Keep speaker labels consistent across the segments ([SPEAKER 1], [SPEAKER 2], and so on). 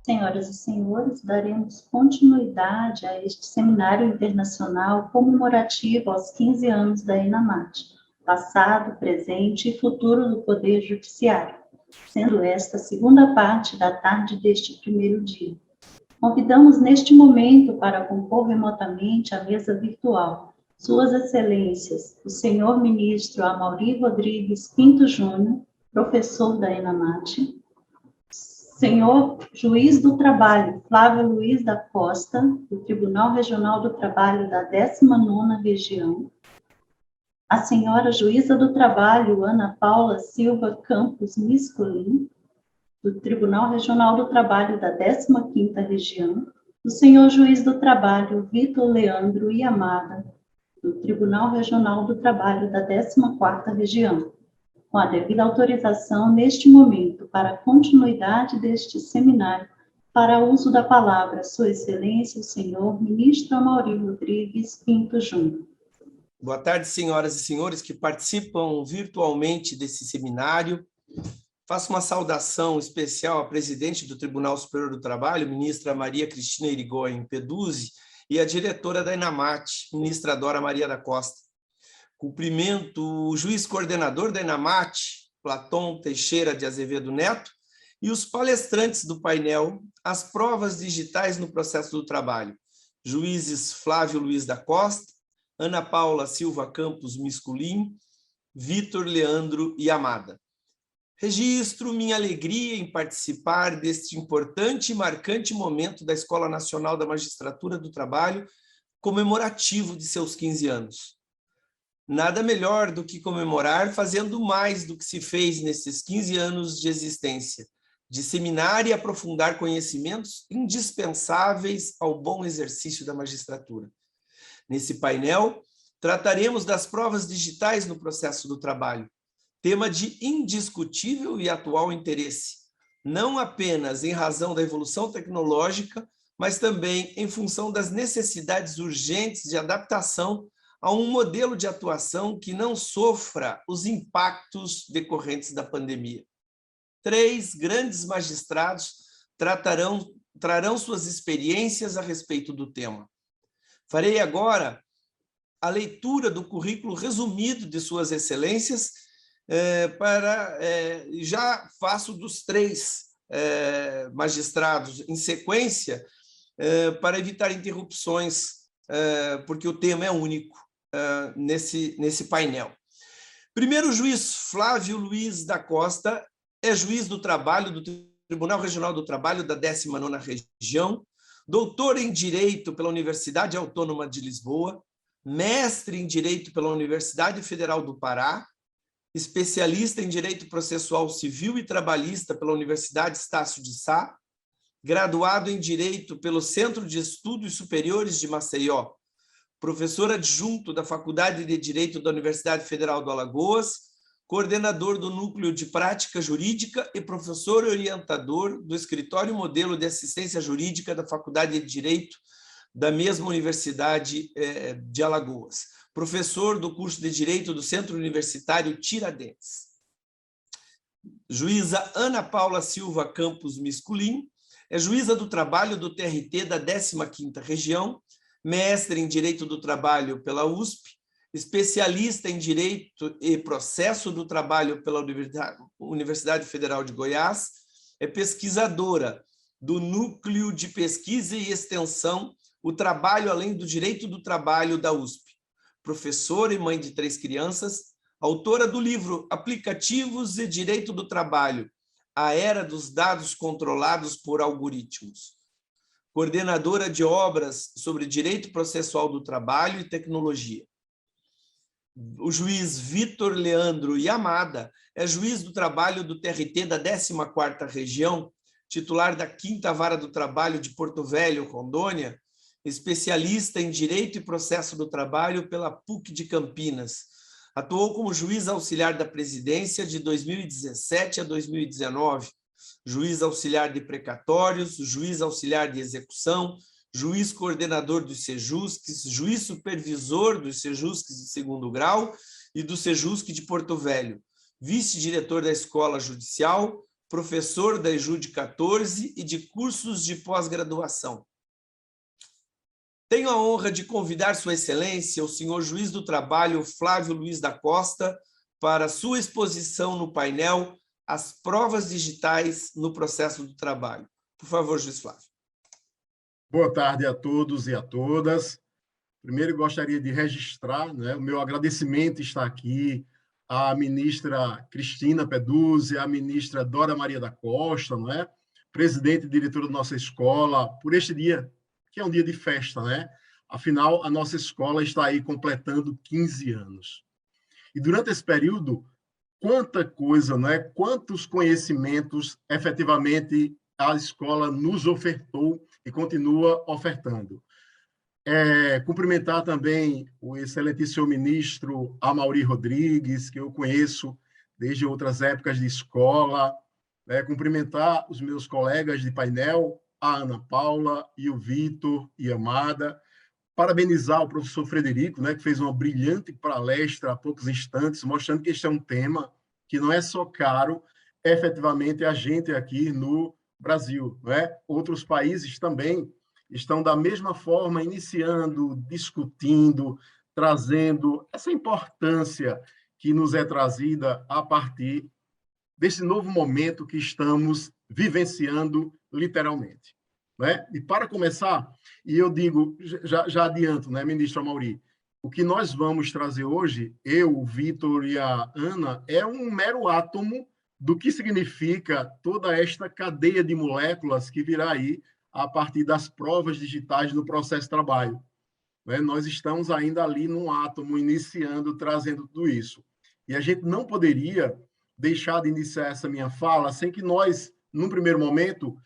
[SPEAKER 1] Senhoras e senhores, daremos continuidade a este seminário internacional comemorativo aos 15 anos da ENAMAT, passado, presente e futuro do Poder Judiciário, sendo esta a segunda parte da tarde deste primeiro dia. Convidamos neste momento para compor remotamente a mesa virtual Suas Excelências, o senhor ministro Amaury Rodrigues Pinto Júnior, professor da ENAMAT, senhor Juiz do Trabalho, Flávio Luiz da Costa, do Tribunal Regional do Trabalho da 19ª Região, a senhora Juíza do Trabalho, Ana Paula Silva Campos Miscolin, do Tribunal Regional do Trabalho da 15ª Região, o senhor Juiz do Trabalho, Vitor Leandro Yamada, do Tribunal Regional do Trabalho da 14ª Região, com a devida autorização neste momento para a continuidade deste seminário, para uso da palavra, Sua Excelência, o senhor ministro Amaury Rodrigues Pinto Júnior.
[SPEAKER 2] Boa tarde, senhoras e senhores que participam virtualmente desse seminário. Faço uma saudação especial à presidente do Tribunal Superior do Trabalho, ministra Maria Cristina Irigoyen Peduzzi, e à diretora da ENAMAT, ministra Dora Maria da Costa. Cumprimento o juiz coordenador da ENAMAT, Platão Teixeira de Azevedo Neto, e os palestrantes do painel As Provas Digitais no Processo do Trabalho, juízes Flávio Luiz da Costa, Ana Paula Silva Campos Misculin, Vitor Leandro Yamada. Registro minha alegria em participar deste importante e marcante momento da Escola Nacional da Magistratura do Trabalho, comemorativo de seus 15 anos. Nada melhor do que comemorar fazendo mais do que se fez nesses 15 anos de existência, disseminar e aprofundar conhecimentos indispensáveis ao bom exercício da magistratura. Nesse painel, trataremos das provas digitais no processo do trabalho, tema de indiscutível e atual interesse, não apenas em razão da evolução tecnológica, mas também em função das necessidades urgentes de adaptação a um modelo de atuação que não sofra os impactos decorrentes da pandemia. 3 grandes magistrados trarão suas experiências a respeito do tema. Farei agora a leitura do currículo resumido de Suas Excelências, já faço dos 3 magistrados em sequência, para evitar interrupções, porque o tema é único nesse painel. Primeiro, o juiz Flávio Luiz da Costa é juiz do trabalho do Tribunal Regional do Trabalho da 19ª Região, doutor em Direito pela Universidade Autônoma de Lisboa, mestre em Direito pela Universidade Federal do Pará, especialista em Direito Processual Civil e Trabalhista pela Universidade Estácio de Sá, graduado em Direito pelo Centro de Estudos Superiores de Maceió, professor adjunto da Faculdade de Direito da Universidade Federal do Alagoas, coordenador do Núcleo de Prática Jurídica e professor orientador do Escritório Modelo de Assistência Jurídica da Faculdade de Direito da mesma Universidade de Alagoas, professor do curso de Direito do Centro Universitário Tiradentes. Juíza Ana Paula Silva Campos Misculin é juíza do trabalho do TRT da 15ª Região, mestre em Direito do Trabalho pela USP, especialista em Direito e Processo do Trabalho pela Universidade Federal de Goiás, é pesquisadora do Núcleo de Pesquisa e Extensão O Trabalho Além do Direito do Trabalho da USP, professora e mãe de 3 crianças, autora do livro Aplicativos e Direito do Trabalho, a Era dos Dados Controlados por Algoritmos, coordenadora de obras sobre Direito Processual do Trabalho e Tecnologia. O juiz Vitor Leandro Yamada é juiz do trabalho do TRT da 14ª Região, titular da 5ª Vara do Trabalho de Porto Velho, Rondônia, especialista em Direito e Processo do Trabalho pela PUC de Campinas. Atuou como juiz auxiliar da presidência de 2017 a 2019, juiz auxiliar de precatórios, juiz auxiliar de execução, juiz coordenador dos Sejusques, juiz supervisor dos Sejusques de 2º grau e do Sejusque de Porto Velho, vice-diretor da Escola Judicial, professor da EJUD 14 e de cursos de pós-graduação. Tenho a honra de convidar Sua Excelência, o senhor Juiz do Trabalho, Flávio Luiz da Costa, para sua exposição no painel As Provas Digitais no Processo do Trabalho. Por favor, Juiz Flávio.
[SPEAKER 3] Boa tarde a todos e a todas. Primeiro, gostaria de registrar, né, o meu agradecimento está aqui à ministra Cristina Peduzzi, à ministra Dora Maria da Costa, não é? Presidente e diretora da nossa escola, por este dia, que é um dia de festa, né? Afinal, a nossa escola está aí completando 15 anos. E durante esse período, quanta coisa, não é? Quantos conhecimentos efetivamente a escola nos ofertou e continua ofertando. Cumprimentar também o excelentíssimo ministro Amaury Rodrigues, que eu conheço desde outras épocas de escola. Cumprimentar os meus colegas de painel, a Ana Paula e o Vitor e a Amada. Parabenizar o professor Frederico, né, que fez uma brilhante palestra há poucos instantes, mostrando que este é um tema que não é só caro, efetivamente, a gente aqui no Brasil. Não é? Outros países também estão da mesma forma iniciando, discutindo, trazendo essa importância que nos é trazida a partir desse novo momento que estamos vivenciando literalmente. Né? E para começar, e eu digo, já adianto, né, ministro Amaury, o que nós vamos trazer hoje, eu, o Vitor e a Ana, é um mero átomo do que significa toda esta cadeia de moléculas que virá aí a partir das provas digitais no processo de trabalho. Né? Nós estamos ainda ali num átomo, iniciando, trazendo tudo isso. E a gente não poderia deixar de iniciar essa minha fala sem que nós, num primeiro momento,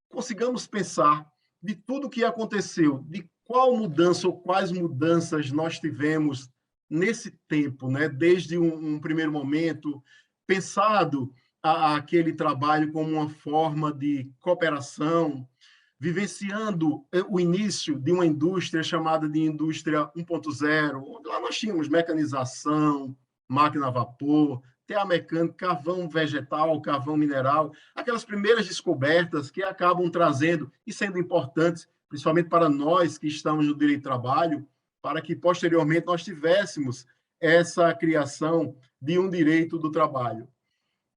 [SPEAKER 3] consigamos pensar de tudo o que aconteceu, de qual mudança ou quais mudanças nós tivemos nesse tempo, né? Desde um primeiro momento, pensado aquele trabalho como uma forma de cooperação, vivenciando o início de uma indústria chamada de indústria 1.0, onde lá nós tínhamos mecanização, máquina a vapor, terra mecânica, carvão vegetal, carvão mineral, aquelas primeiras descobertas que acabam trazendo e sendo importantes, principalmente para nós que estamos no direito do trabalho, para que posteriormente nós tivéssemos essa criação de um direito do trabalho.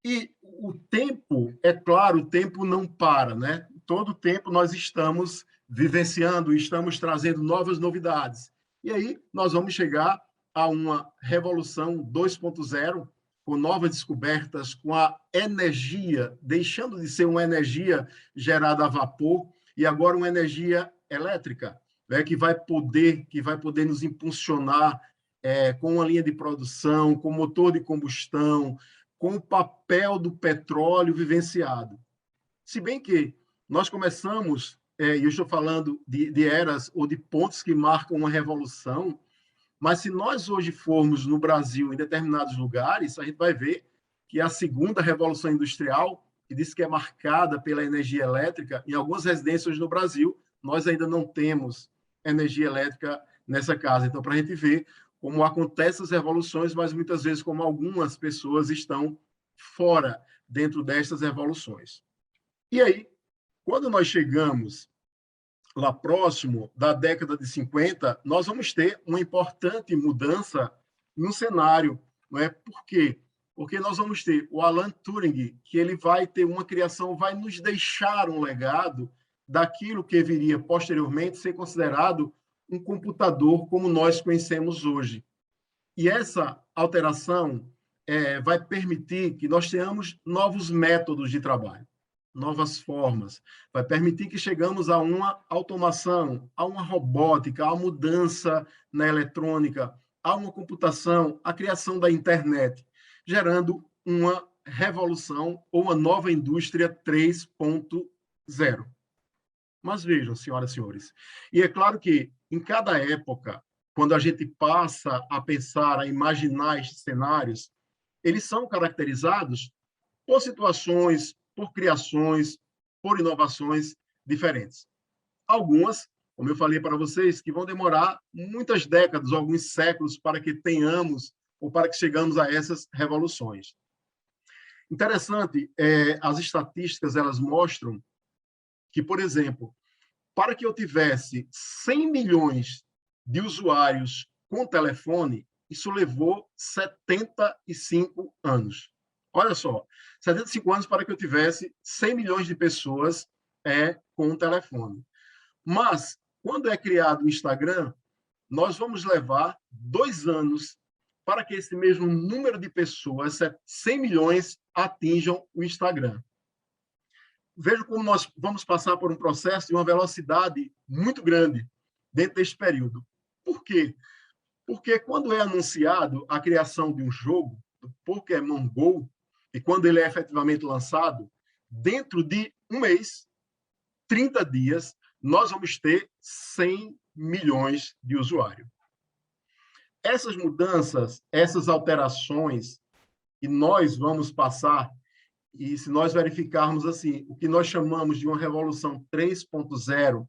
[SPEAKER 3] E o tempo, é claro, o tempo não para, né? Todo o tempo nós estamos vivenciando, estamos trazendo novas novidades. E aí nós vamos chegar a uma revolução 2.0, com novas descobertas, com a energia, deixando de ser uma energia gerada a vapor, e agora uma energia elétrica, né, que vai poder nos impulsionar com uma linha de produção, com motor de combustão, com o papel do petróleo vivenciado. Se bem que nós começamos, e eu estou falando de eras ou de pontos que marcam uma revolução, mas se nós hoje formos no Brasil, em determinados lugares, a gente vai ver que a segunda revolução industrial, que diz que é marcada pela energia elétrica, em algumas residências no Brasil, nós ainda não temos energia elétrica nessa casa. Então, para a gente ver como acontecem as revoluções, mas muitas vezes como algumas pessoas estão fora, dentro destas revoluções. E aí, quando nós chegamos lá próximo da década de 50, nós vamos ter uma importante mudança no cenário. Não é? Por quê? Porque nós vamos ter o Alan Turing, que ele vai ter uma criação, vai nos deixar um legado daquilo que viria posteriormente ser considerado um computador como nós conhecemos hoje. E essa alteração vai permitir que nós tenhamos novos métodos de trabalho, novas formas, vai permitir que chegamos a uma automação, a uma robótica, a uma mudança na eletrônica, a uma computação, a criação da internet, gerando uma revolução ou uma nova indústria 3.0. Mas vejam, senhoras e senhores, e é claro que em cada época, quando a gente passa a pensar, a imaginar estes cenários, eles são caracterizados por situações, por criações, por inovações diferentes. Algumas, como eu falei para vocês, que vão demorar muitas décadas, alguns séculos, para que tenhamos ou para que chegamos a essas revoluções. Interessante, as estatísticas elas mostram que, por exemplo, para que eu tivesse 100 milhões de usuários com telefone, isso levou 75 anos. Olha só, 75 anos para que eu tivesse 100 milhões de pessoas com o telefone. Mas, quando é criado o Instagram, nós vamos levar 2 anos para que esse mesmo número de pessoas, 100 milhões, atinjam o Instagram. Veja como nós vamos passar por um processo de uma velocidade muito grande dentro deste período. Por quê? Porque quando é anunciado a criação de um jogo, do Pokémon GO, e quando ele é efetivamente lançado, dentro de um mês, 30 dias, nós vamos ter 100 milhões de usuários. Essas mudanças, essas alterações que nós vamos passar, e se nós verificarmos assim, o que nós chamamos de uma revolução 3.0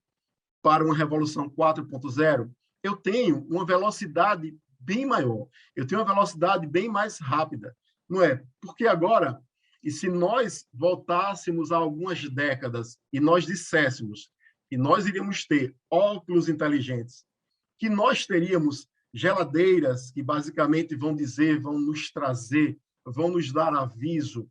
[SPEAKER 3] para uma revolução 4.0, eu tenho uma velocidade bem maior, eu tenho uma velocidade bem mais rápida, não é? Porque agora, e se nós voltássemos a algumas décadas e nós disséssemos que nós iríamos ter óculos inteligentes, que nós teríamos geladeiras que basicamente vão dizer, vão nos trazer, vão nos dar aviso,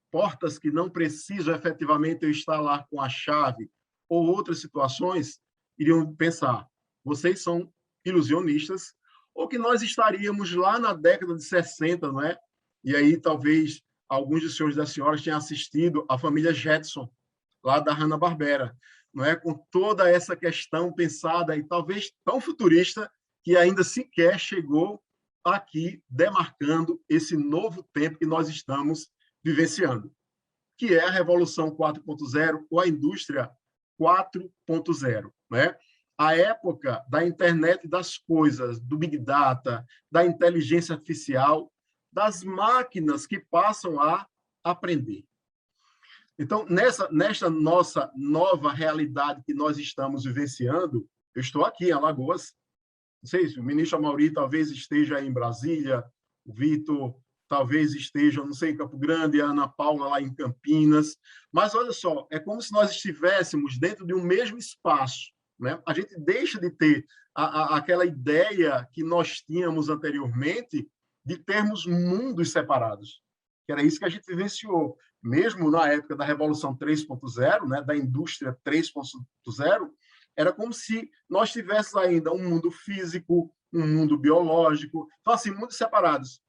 [SPEAKER 3] portas que não precisam efetivamente eu estar lá com a chave, ou outras situações, iriam pensar, vocês são ilusionistas, ou que nós estaríamos lá na década de 60, não é? E aí talvez alguns dos senhores e das senhoras tenham assistido a família Jetson, lá da Hanna-Barbera, não é? Com toda essa questão pensada e talvez tão futurista que ainda sequer chegou aqui demarcando esse novo tempo que nós estamos vivenciando, que é a Revolução 4.0 ou a Indústria 4.0, né? A época da internet das coisas, do Big Data, da inteligência artificial, das máquinas que passam a aprender. Então, nesta nossa nova realidade que nós estamos vivenciando, eu estou aqui em Alagoas, não sei se o ministro Amaury talvez esteja em Brasília, o Vitor talvez esteja, não sei, em Campo Grande, a Ana Paula lá em Campinas, mas olha só, é como se nós estivéssemos dentro de um mesmo espaço, né? A gente deixa de ter aquela ideia que nós tínhamos anteriormente de termos mundos separados, que era isso que a gente vivenciou, mesmo na época da Revolução 3.0, né, da Indústria 3.0, era como se nós tivéssemos ainda um mundo físico, um mundo biológico, então, assim, mundos separados,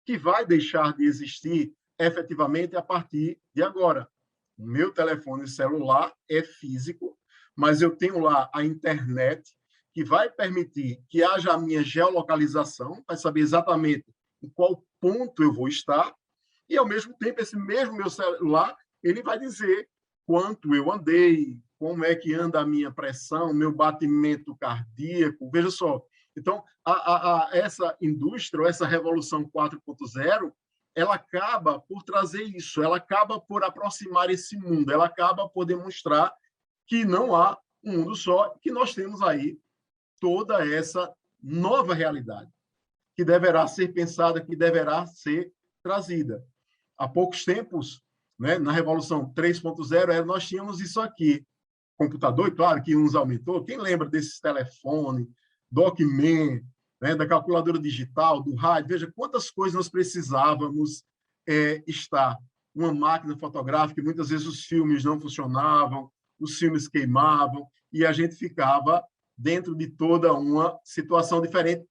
[SPEAKER 3] que vai deixar de existir efetivamente a partir de agora. O meu telefone celular é físico, mas eu tenho lá a internet, que vai permitir que haja a minha geolocalização, vai saber exatamente em qual ponto eu vou estar, e, ao mesmo tempo, esse mesmo meu celular, ele vai dizer quanto eu andei, como é que anda a minha pressão, meu batimento cardíaco, veja só. Então, essa indústria, essa revolução 4.0, ela acaba por trazer isso, ela acaba por aproximar esse mundo, ela acaba por demonstrar que não há um mundo só, que nós temos aí toda essa nova realidade, que deverá ser pensada, que deverá ser trazida. Há poucos tempos, né, na Revolução 3.0, nós tínhamos isso aqui, computador, e claro que uns aumentou. Quem lembra desses telefones, Walkman, né, da calculadora digital, do rádio? Veja quantas coisas nós precisávamos estar. Uma máquina fotográfica, muitas vezes os filmes não funcionavam, os filmes queimavam, e a gente ficava dentro de toda uma situação diferente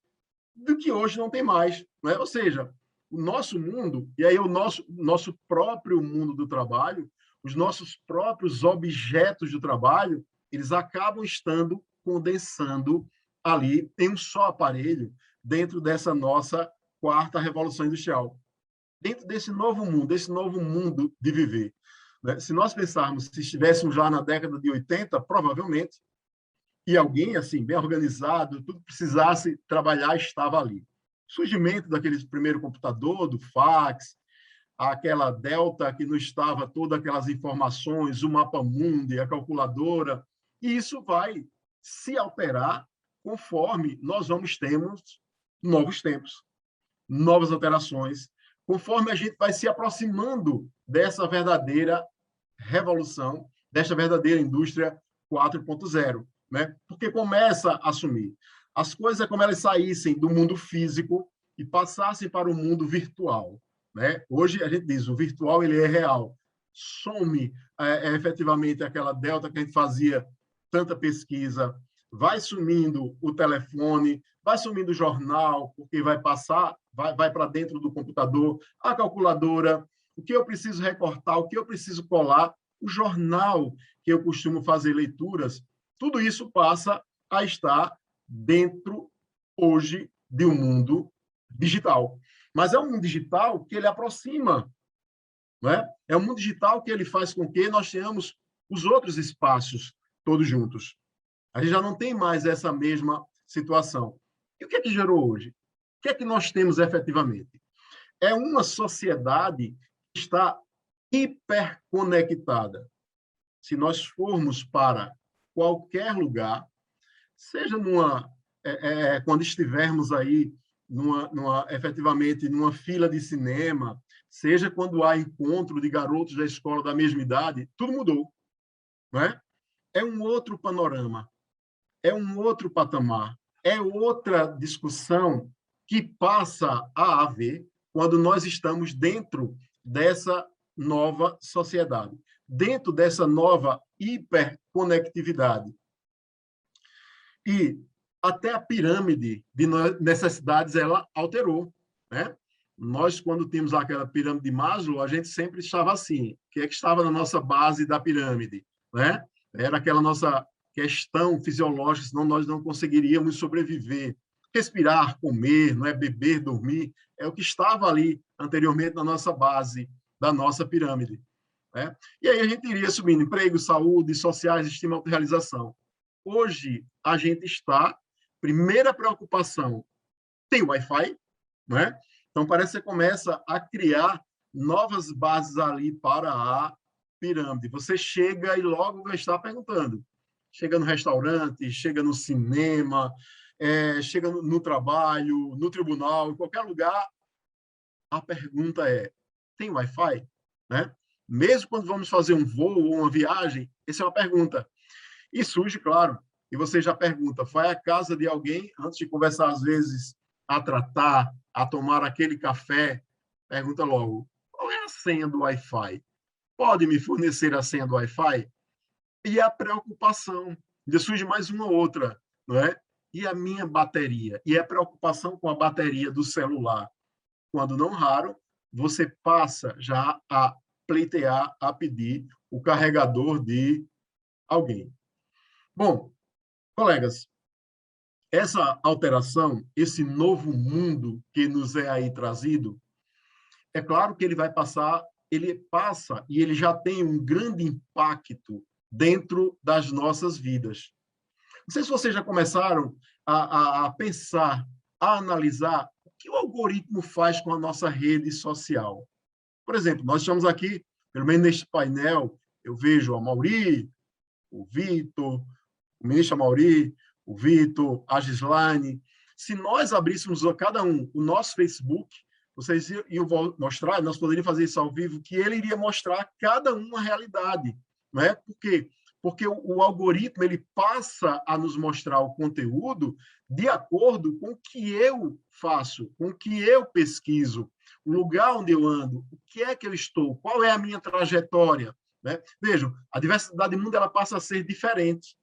[SPEAKER 3] do que hoje não tem mais, né? Ou seja, o nosso mundo, e aí o nosso próprio mundo do trabalho, os nossos próprios objetos do trabalho, eles acabam estando condensando ali em um só aparelho, dentro dessa nossa quarta revolução industrial. Dentro desse novo mundo de viver. Né? Se nós pensarmos, se estivéssemos já na década de 80, provavelmente, e alguém assim bem organizado, tudo precisasse trabalhar, estava ali. O surgimento daquele primeiro computador, do fax, aquela Delta que nos estava todas aquelas informações, o mapa mundi, a calculadora, e isso vai se alterar conforme nós vamos termos novos tempos, novas alterações, conforme a gente vai se aproximando dessa verdadeira revolução, desta verdadeira indústria 4.0, né? Porque começa a assumir. As coisas é como elas saíssem do mundo físico e passassem para o mundo virtual, né? Hoje a gente diz, o virtual ele é real. Some efetivamente aquela delta que a gente fazia tanta pesquisa, vai sumindo o telefone, vai sumindo o jornal, porque vai passar, vai para dentro do computador, a calculadora, o que eu preciso recortar, o que eu preciso colar, o jornal que eu costumo fazer leituras, tudo isso passa a estar dentro, hoje, de um mundo digital. Mas é um mundo digital que ele aproxima, né? É um mundo digital que ele faz com que nós tenhamos os outros espaços todos juntos. A gente já não tem mais essa mesma situação. E o que é que gerou hoje? O que é que nós temos efetivamente? É uma sociedade que está hiperconectada. Se nós formos para qualquer lugar, seja quando estivermos aí efetivamente numa fila de cinema, seja quando há encontro de garotos da escola da mesma idade, tudo mudou, não é? É um outro panorama, é um outro patamar, é outra discussão que passa a haver quando nós estamos dentro dessa nova sociedade, dentro dessa nova hiperconectividade. E até a pirâmide de necessidades ela alterou, né? Nós, quando tínhamos aquela pirâmide de Maslow, a gente sempre estava assim, o que é que estava na nossa base da pirâmide, né? Era aquela nossa questão fisiológica, senão nós não conseguiríamos sobreviver. Respirar, comer, não é? Beber, dormir, é o que estava ali anteriormente na nossa base da nossa pirâmide, né? E aí a gente iria subindo emprego, saúde, sociais, estima, autorrealização. Hoje, a gente está, primeira preocupação, tem Wi-Fi, né? Então, parece que você começa a criar novas bases ali para a pirâmide. Você chega e logo vai estar perguntando. Chega no restaurante, chega no cinema, chega no trabalho, no tribunal, em qualquer lugar, a pergunta é, tem Wi-Fi? Né? Mesmo quando vamos fazer um voo ou uma viagem, essa é uma pergunta. E surge, claro, e você já pergunta, vai à casa de alguém, antes de conversar, às vezes, a tratar, a tomar aquele café, pergunta logo, qual é a senha do Wi-Fi? Pode me fornecer a senha do Wi-Fi? E a preocupação, ainda surge mais uma outra, não é? E a minha bateria? E a preocupação com a bateria do celular? Quando não raro, você passa já a pleitear, a pedir o carregador de alguém. Bom, colegas, essa alteração, esse novo mundo que nos é aí trazido, é claro que ele vai passar, ele passa e ele já tem um grande impacto dentro das nossas vidas. Não sei se vocês já começaram a pensar, a analisar o que o algoritmo faz com a nossa rede social. Por exemplo, nós estamos aqui, pelo menos neste painel, eu vejo a Mauri, o Vitor, o ministro Mauri, o Vitor, a Gislaine. Se nós abríssemos a cada um o nosso Facebook, vocês iam mostrar, nós poderíamos fazer isso ao vivo, que ele iria mostrar cada uma realidade. Não é? Por quê? Porque o algoritmo ele passa a nos mostrar o conteúdo de acordo com o que eu faço, com o que eu pesquiso, o lugar onde eu ando, o que é que eu estou, qual é a minha trajetória. Né? Vejam, a diversidade do mundo ela passa a ser diferente,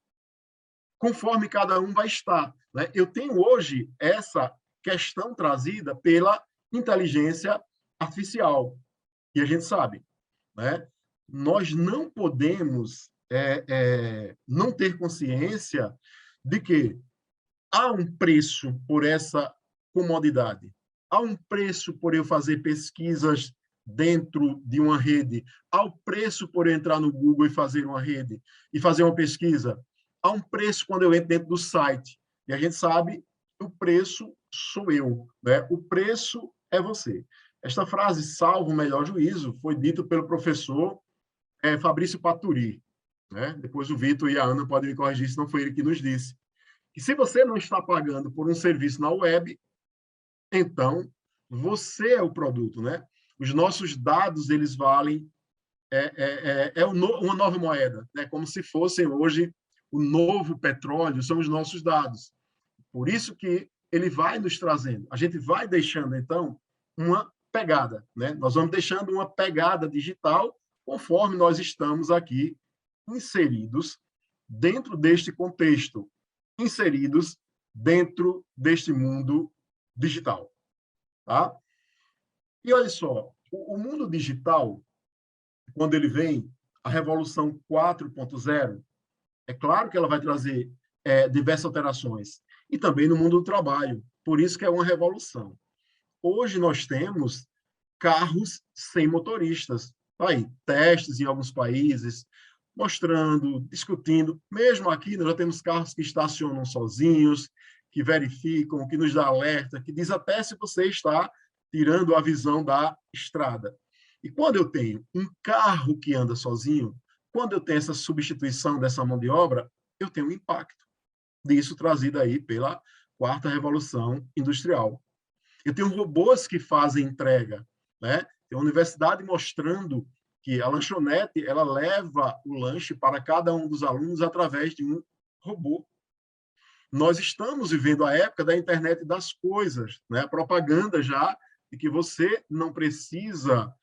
[SPEAKER 3] conforme cada um vai estar. Né? Eu tenho hoje essa questão trazida pela inteligência artificial, e a gente sabe, né? Nós não podemos não ter consciência de que há um preço por essa comodidade, há um preço por eu fazer pesquisas dentro de uma rede, há um preço por eu entrar no Google e fazer uma rede, e fazer uma pesquisa, há um preço quando eu entro dentro do site, e a gente sabe que o preço sou eu, né? O preço é você. Esta frase, salvo o melhor juízo, foi dita pelo professor Fabrício Paturi. Né? Depois o Vitor e a Ana podem me corrigir se não foi ele que nos disse. E se você não está pagando por um serviço na web, então você é o produto. Né? Os nossos dados, eles valem uma nova moeda, né? Como se fossem hoje o novo petróleo, são os nossos dados. Por isso que ele vai nos trazendo. A gente vai deixando, então, uma pegada, né? Nós vamos deixando uma pegada digital conforme nós estamos aqui inseridos dentro deste contexto, inseridos dentro deste mundo digital, tá? E olha só, o mundo digital, quando ele vem, a revolução 4.0, é claro que ela vai trazer diversas alterações, e também no mundo do trabalho, por isso que é uma revolução. Hoje nós temos carros sem motoristas, aí, testes em alguns países, mostrando, discutindo, mesmo aqui nós já temos carros que estacionam sozinhos, que verificam, que nos dá alerta, que diz até se você está tirando a visão da estrada. E quando eu tenho um carro que anda sozinho, quando eu tenho essa substituição dessa mão de obra, eu tenho um impacto disso trazido aí pela quarta revolução industrial. Eu tenho robôs que fazem entrega, né? Tem uma universidade mostrando que a lanchonete ela leva o lanche para cada um dos alunos através de um robô. Nós estamos vivendo a época da internet das coisas, né? A propaganda já de que você não precisa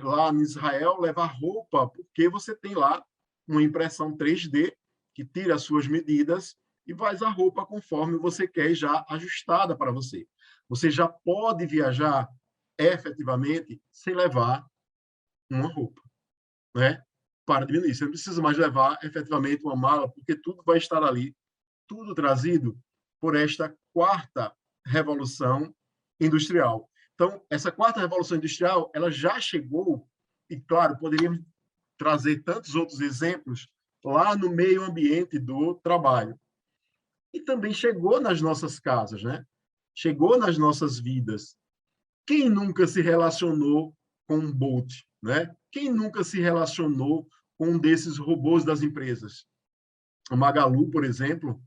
[SPEAKER 3] lá em Israel levar roupa, porque você tem lá uma impressão 3D que tira as suas medidas e faz a roupa conforme você quer, já ajustada para você. Você já pode viajar efetivamente sem levar uma roupa, né? Para diminuir. Você não precisa mais levar efetivamente uma mala, porque tudo vai estar ali, tudo trazido por esta quarta revolução industrial. Então, essa quarta revolução industrial, ela já chegou, e claro, poderíamos trazer tantos outros exemplos lá no meio ambiente do trabalho. E também chegou nas nossas casas, né? Chegou nas nossas vidas. Quem nunca se relacionou com um Bolt, né? Quem nunca se relacionou com um desses robôs das empresas? A Magalu, por exemplo,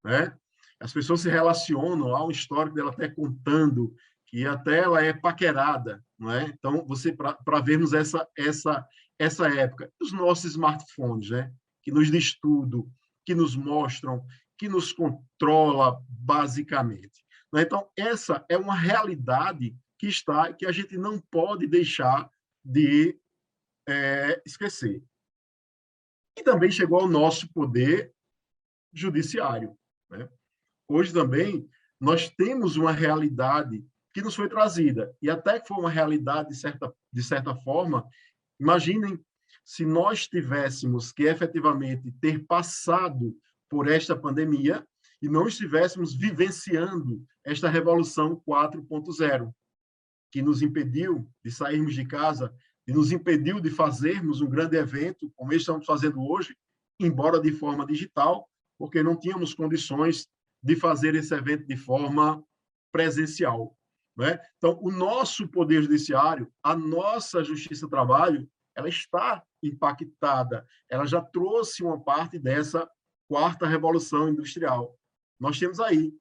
[SPEAKER 3] né? As pessoas se relacionam, há um histórico dela até contando que até ela é paquerada, não é? Então, você para vermos essa época, os nossos smartphones, né? Que nos diz tudo, que nos mostram, que nos controla basicamente. Então, essa é uma realidade que a gente não pode deixar de esquecer. E também chegou ao nosso poder judiciário, né? Hoje também nós temos uma realidade que nos foi trazida, e até que foi uma realidade de certa forma. Imaginem se nós tivéssemos que efetivamente ter passado por esta pandemia e não estivéssemos vivenciando esta revolução 4.0, que nos impediu de sairmos de casa, e nos impediu de fazermos um grande evento, como estamos fazendo hoje, embora de forma digital, porque não tínhamos condições de fazer esse evento de forma presencial, né? Então, o nosso Poder Judiciário, a nossa Justiça do Trabalho, ela está impactada, ela já trouxe uma parte dessa quarta revolução industrial. Nós temos aí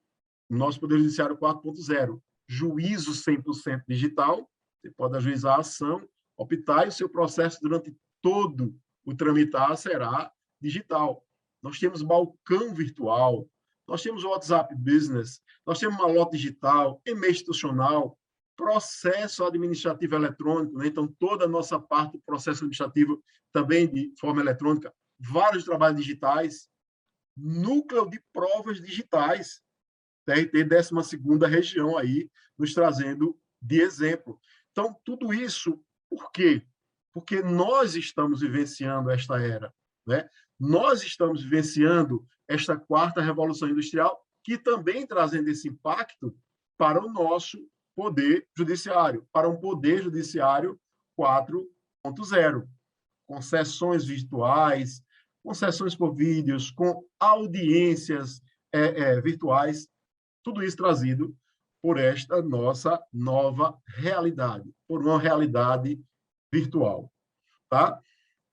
[SPEAKER 3] o nosso Poder Judiciário 4.0, juízo 100% digital, você pode ajuizar a ação, optar, e o seu processo durante todo o tramitar será digital. Nós temos balcão virtual, nós temos o WhatsApp Business, nós temos uma lota digital, e-mail institucional, processo administrativo eletrônico, né? Então, toda a nossa parte do processo administrativo também de forma eletrônica, vários trabalhos digitais, núcleo de provas digitais, TRT 12ª região aí, nos trazendo de exemplo. Então, tudo isso, por quê? Porque nós estamos vivenciando esta era, né? Nós estamos vivenciando esta quarta revolução industrial, que também trazendo esse impacto para o nosso poder judiciário, para um poder judiciário 4.0, com sessões virtuais, com sessões por vídeos, com audiências virtuais, tudo isso trazido por esta nossa nova realidade, por uma realidade virtual, tá?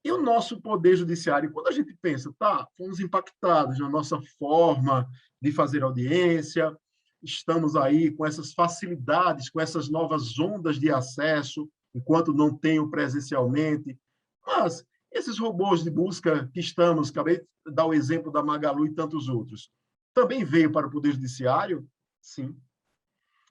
[SPEAKER 3] E o nosso poder judiciário, quando a gente pensa, tá, fomos impactados na nossa forma de fazer audiência, estamos aí com essas facilidades, com essas novas ondas de acesso, enquanto não tenho presencialmente. Mas esses robôs de busca que estamos, acabei de dar o exemplo da Magalu e tantos outros, também veio para o Poder Judiciário? Sim.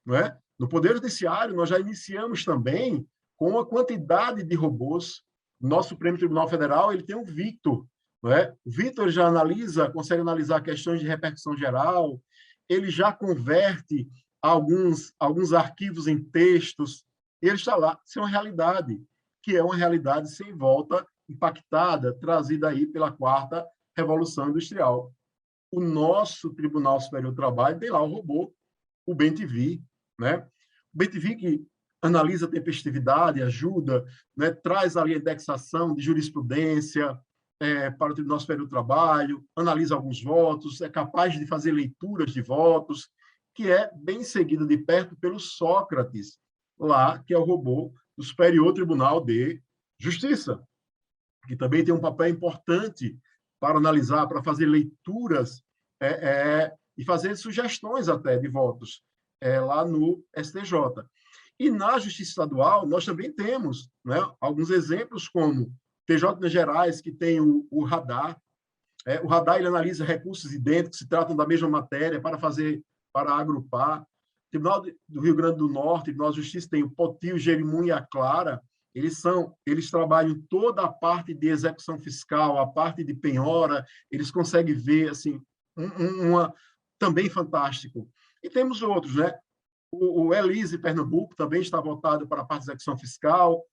[SPEAKER 3] Não é? No Poder Judiciário, nós já iniciamos também com uma quantidade de robôs. Nosso Supremo Tribunal Federal ele tem o Victor. Não é? O Victor já consegue analisar questões de repercussão geral, ele já converte alguns arquivos em textos, ele está lá. Isso é uma realidade, que é uma realidade sem volta, impactada, trazida aí pela 4ª Revolução Industrial. O nosso Tribunal Superior do Trabalho tem lá o robô, o BEM-TV, né? O BEM-TV que analisa a tempestividade, ajuda, né? Traz ali a indexação de jurisprudência para o Tribunal Superior do Trabalho, analisa alguns votos, é capaz de fazer leituras de votos, que é bem seguida de perto pelo Sócrates, lá, que é o robô do Superior Tribunal de Justiça, que também tem um papel importante para analisar, para fazer leituras e fazer sugestões até de votos lá no STJ. E na Justiça Estadual, nós também temos, né, alguns exemplos, como TJ Minas Gerais, que tem o radar. O radar ele analisa recursos idênticos, que se tratam da mesma matéria, para agrupar. O Tribunal do Rio Grande do Norte, Tribunal de Justiça, tem o POTI, o Jerimum e a Clara. Eles trabalham toda a parte de execução fiscal, a parte de penhora, eles conseguem ver, assim, também fantástico. E temos outros, né? O Elise Pernambuco também está voltado para a parte de execução fiscal.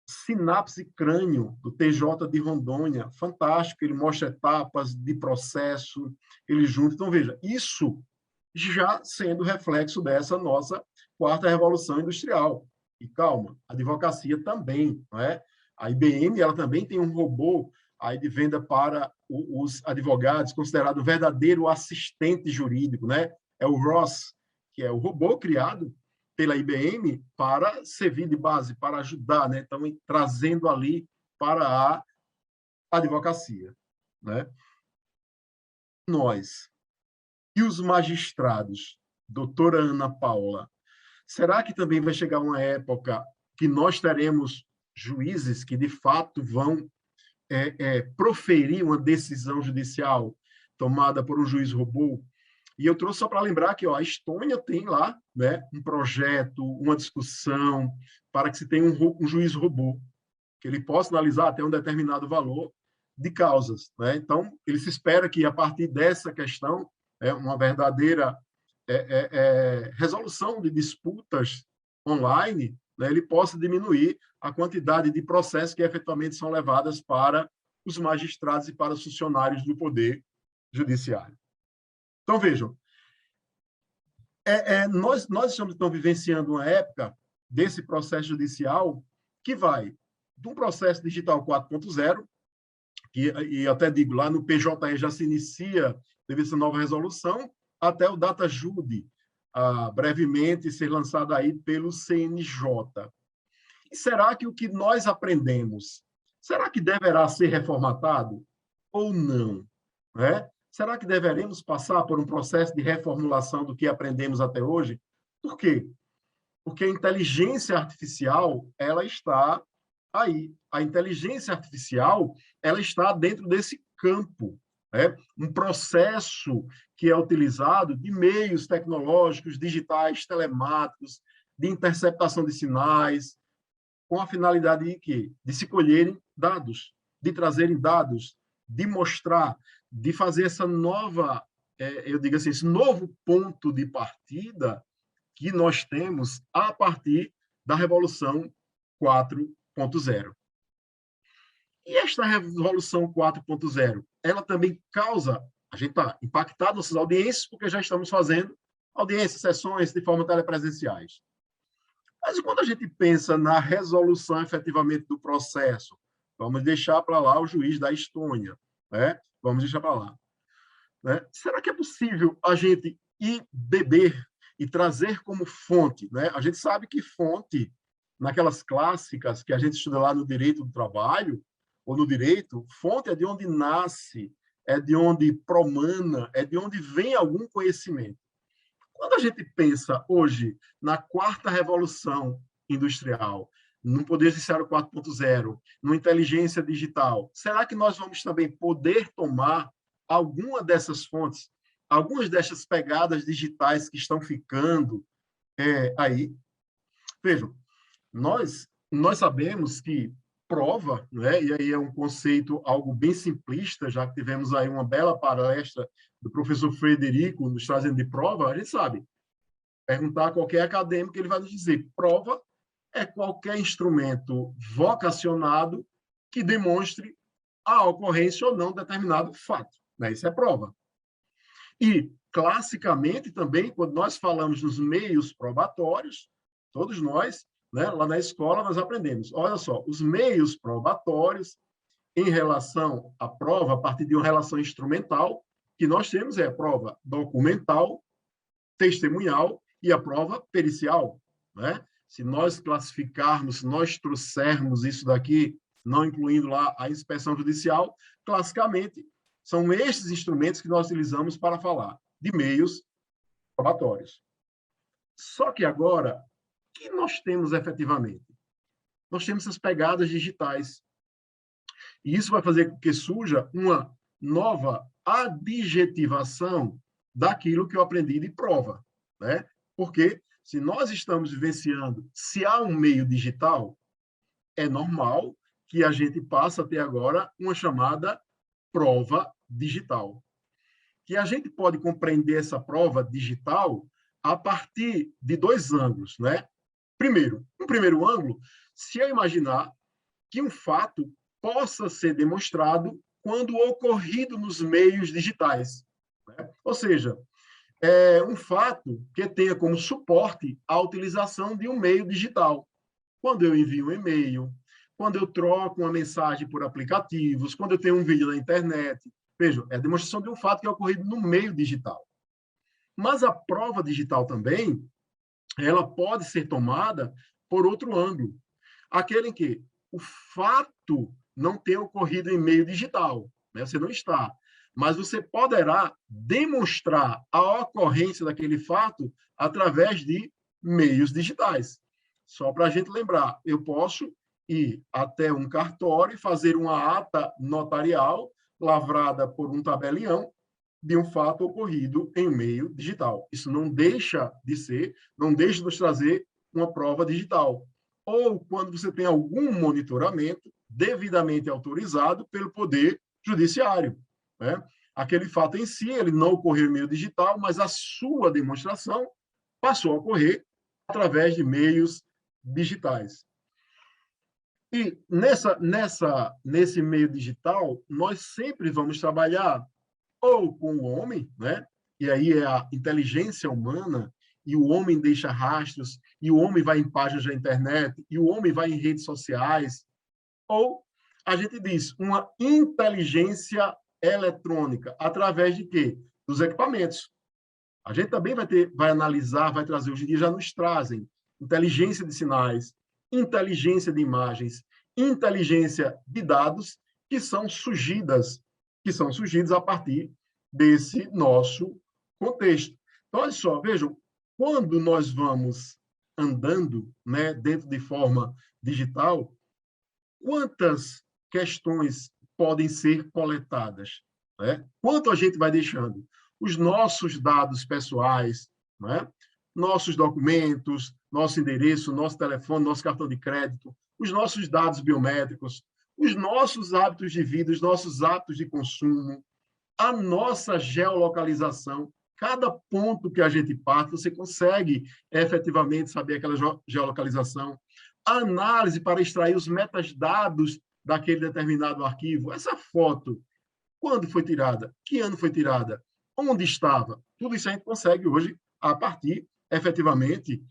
[SPEAKER 3] Sinapse Crânio, do TJ de Rondônia, fantástico, ele mostra etapas de processo, ele junta. Então, veja, isso já sendo reflexo dessa nossa 4ª Revolução Industrial. E calma, a advocacia também, não é? A IBM ela também tem um robô aí de venda para os advogados, considerado o verdadeiro assistente jurídico, né? É o ROS, que é o robô criado pela IBM para servir de base, para ajudar, né? Então, trazendo ali para a advocacia, né? Nós e os magistrados, doutora Ana Paula, será que também vai chegar uma época que nós teremos juízes que, de fato, vão proferir uma decisão judicial tomada por um juiz robô? E eu trouxe só para lembrar que a Estônia tem lá, né, um projeto, uma discussão para que se tenha um juiz robô, que ele possa analisar até um determinado valor de causas, né? Então, ele se espera que, a partir dessa questão, uma verdadeira resolução de disputas online, né, ele possa diminuir a quantidade de processos que efetivamente são levadas para os magistrados e para os funcionários do Poder Judiciário. Então, vejam, nós estamos então vivenciando uma época desse processo judicial que vai de um processo digital 4.0, e até digo, lá no PJE já se inicia, teve essa nova resolução, até o DataJude, brevemente ser lançado aí pelo CNJ. E será que o que nós aprendemos, será que deverá ser reformatado ou não? Né? Será que deveremos passar por um processo de reformulação do que aprendemos até hoje? Por quê? Porque a inteligência artificial, ela está aí. A inteligência artificial, ela está dentro desse campo. Um processo que é utilizado de meios tecnológicos, digitais, telemáticos, de interceptação de sinais, com a finalidade de quê? De se colherem dados, de trazerem dados, de mostrar, de fazer essa nova, eu digo assim, esse novo ponto de partida que nós temos a partir da Revolução 4.0. E esta Revolução 4.0, ela também causa, a gente está impactado nossas audiências, porque já estamos fazendo audiências, sessões de forma telepresenciais. Mas quando a gente pensa na resolução efetivamente do processo, vamos deixar para lá o juiz da Estônia, né? Vamos deixar para lá. Né? Será que é possível a gente ir beber e trazer como fonte? Né? A gente sabe que fonte, naquelas clássicas que a gente estuda lá no direito do trabalho, ou no direito, fonte é de onde nasce, é de onde promana, é de onde vem algum conhecimento. Quando a gente pensa hoje na quarta revolução industrial, no Poder Judiciário 4.0, na inteligência digital, será que nós vamos também poder tomar alguma dessas fontes, algumas dessas pegadas digitais que estão ficando aí? Vejam, nós sabemos que prova, né? E aí é um conceito algo bem simplista, já que tivemos aí uma bela palestra do professor Frederico nos trazendo de prova, a gente sabe. Perguntar a qualquer acadêmico, ele vai nos dizer, prova é qualquer instrumento vocacionado que demonstre a ocorrência ou não de determinado fato, né? Isso é prova. E, classicamente, também, quando nós falamos nos meios probatórios, todos nós, né, lá na escola, nós aprendemos. Olha só, os meios probatórios em relação à prova, a partir de uma relação instrumental, que nós temos é a prova documental, testemunhal e a prova pericial, né? Se nós classificarmos, se nós trouxermos isso daqui, não incluindo lá a inspeção judicial, classicamente, são estes instrumentos que nós utilizamos para falar de meios probatórios. Só que agora, o que nós temos efetivamente? Nós temos as pegadas digitais. E isso vai fazer com que surja uma nova adjetivação daquilo que eu aprendi de prova, né? Porque se nós estamos vivenciando, se há um meio digital, é normal que a gente passe a ter agora uma chamada prova digital. Que a gente pode compreender essa prova digital a partir de dois ângulos, né? Primeiro, um primeiro ângulo, se eu imaginar que um fato possa ser demonstrado quando ocorrido nos meios digitais, né? Ou seja, um fato que tenha como suporte a utilização de um meio digital. Quando eu envio um e-mail, quando eu troco uma mensagem por aplicativos, quando eu tenho um vídeo na internet. Vejam, é a demonstração de um fato que é ocorrido no meio digital. Mas a prova digital também, ela pode ser tomada por outro ângulo. Aquele em que o fato não tem ocorrido em meio digital, né? Você não está. Mas você poderá demonstrar a ocorrência daquele fato através de meios digitais. Só para a gente lembrar, eu posso ir até um cartório e fazer uma ata notarial lavrada por um tabelião de um fato ocorrido em meio digital. Isso não deixa de ser, não deixa de nos trazer uma prova digital. Ou quando você tem algum monitoramento devidamente autorizado pelo Poder Judiciário, né? Aquele fato em si, ele não ocorreu em meio digital, mas a sua demonstração passou a ocorrer através de meios digitais. E nesse meio digital, nós sempre vamos trabalhar ou com o homem, né? E aí é a inteligência humana, e o homem deixa rastros, e o homem vai em páginas da internet, e o homem vai em redes sociais, ou a gente diz uma inteligência eletrônica, através de quê? Dos equipamentos. A gente também vai analisar, vai trazer, hoje em dia já nos trazem inteligência de sinais, inteligência de imagens, inteligência de dados que são surgidos a partir desse nosso contexto. Então, olha só, vejam, quando nós vamos andando, né, dentro de forma digital, quantas questões podem ser coletadas, né? Quanto a gente vai deixando? Os nossos dados pessoais, né? Nossos documentos, nosso endereço, nosso telefone, nosso cartão de crédito, os nossos dados biométricos, os nossos hábitos de vida, os nossos hábitos de consumo, a nossa geolocalização. Cada ponto que a gente parte, você consegue efetivamente saber aquela geolocalização. A análise para extrair os metadados daquele determinado arquivo. Essa foto, quando foi tirada? Que ano foi tirada? Onde estava? Tudo isso a gente consegue hoje, a partir, efetivamente,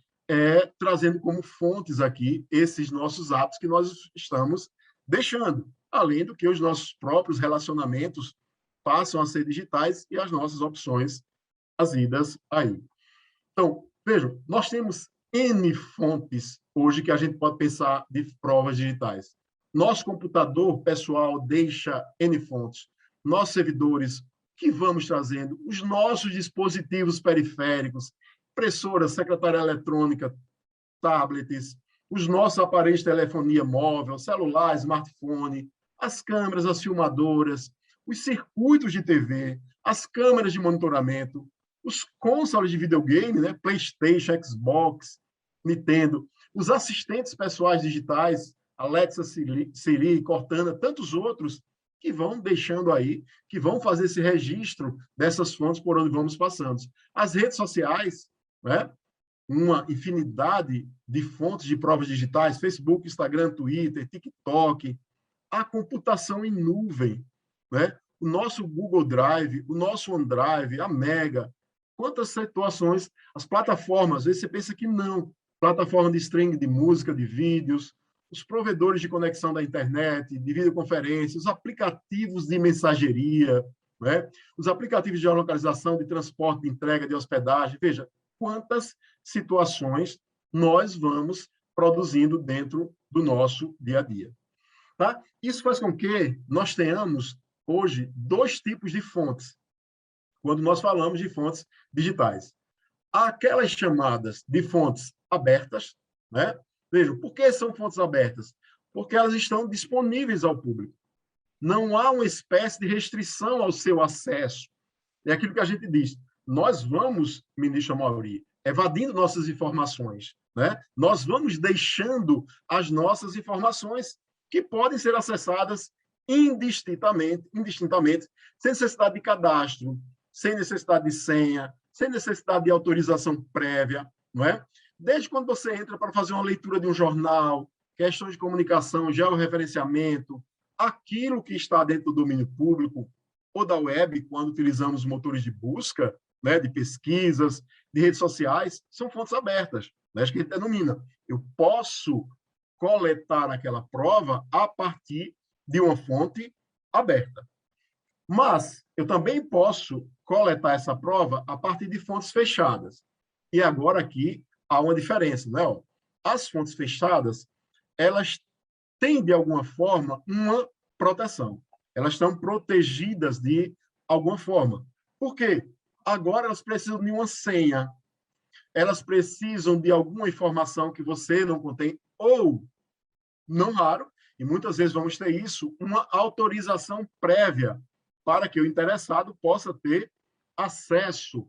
[SPEAKER 3] trazendo como fontes aqui esses nossos atos que nós estamos deixando. Além do que os nossos próprios relacionamentos passam a ser digitais e as nossas opções trazidas aí. Então, vejam, nós temos N fontes hoje que a gente pode pensar de provas digitais. Nosso computador pessoal deixa N fontes. Nossos servidores que vamos trazendo, os nossos dispositivos periféricos, impressoras, secretária eletrônica, tablets, os nossos aparelhos de telefonia móvel, celular, smartphone, as câmeras, as filmadoras, os circuitos de TV, as câmeras de monitoramento, os consoles de videogame, né? PlayStation, Xbox, Nintendo, os assistentes pessoais digitais, Alexa, Siri, Cortana, tantos outros que vão deixando aí, que vão fazer esse registro dessas fontes por onde vamos passando. As redes sociais, né? Uma infinidade de fontes de provas digitais, Facebook, Instagram, Twitter, TikTok, a computação em nuvem, né? O nosso Google Drive, o nosso OneDrive, a Mega, quantas situações, as plataformas, às vezes você pensa que não, plataforma de streaming de música, de vídeos, os provedores de conexão da internet, de videoconferência, os aplicativos de mensageria, né? Os aplicativos de geolocalização, de transporte, de entrega, de hospedagem, veja, quantas situações nós vamos produzindo dentro do nosso dia a dia. Tá? Isso faz com que nós tenhamos, hoje, dois tipos de fontes, quando nós falamos de fontes digitais. Há aquelas chamadas de fontes abertas, né? Vejam, por que são fontes abertas? Porque elas estão disponíveis ao público. Não há uma espécie de restrição ao seu acesso. É aquilo que a gente diz. Nós vamos, ministro Amaury, evadindo nossas informações, né? Nós vamos deixando as nossas informações que podem ser acessadas indistintamente, sem necessidade de cadastro, sem necessidade de senha, sem necessidade de autorização prévia, não é? Desde quando você entra para fazer uma leitura de um jornal, questões de comunicação, georreferenciamento, aquilo que está dentro do domínio público ou da web, quando utilizamos motores de busca, né, de pesquisas, de redes sociais, são fontes abertas, né? Acho que a gente denomina. Eu posso coletar aquela prova a partir de uma fonte aberta. Mas eu também posso coletar essa prova a partir de fontes fechadas. E agora aqui há uma diferença, né? As fontes fechadas, elas têm, de alguma forma, uma proteção. Elas estão protegidas de alguma forma. Por quê? Agora elas precisam de uma senha, elas precisam de alguma informação que você não contém, ou, não raro, e muitas vezes vamos ter isso, uma autorização prévia para que o interessado possa ter acesso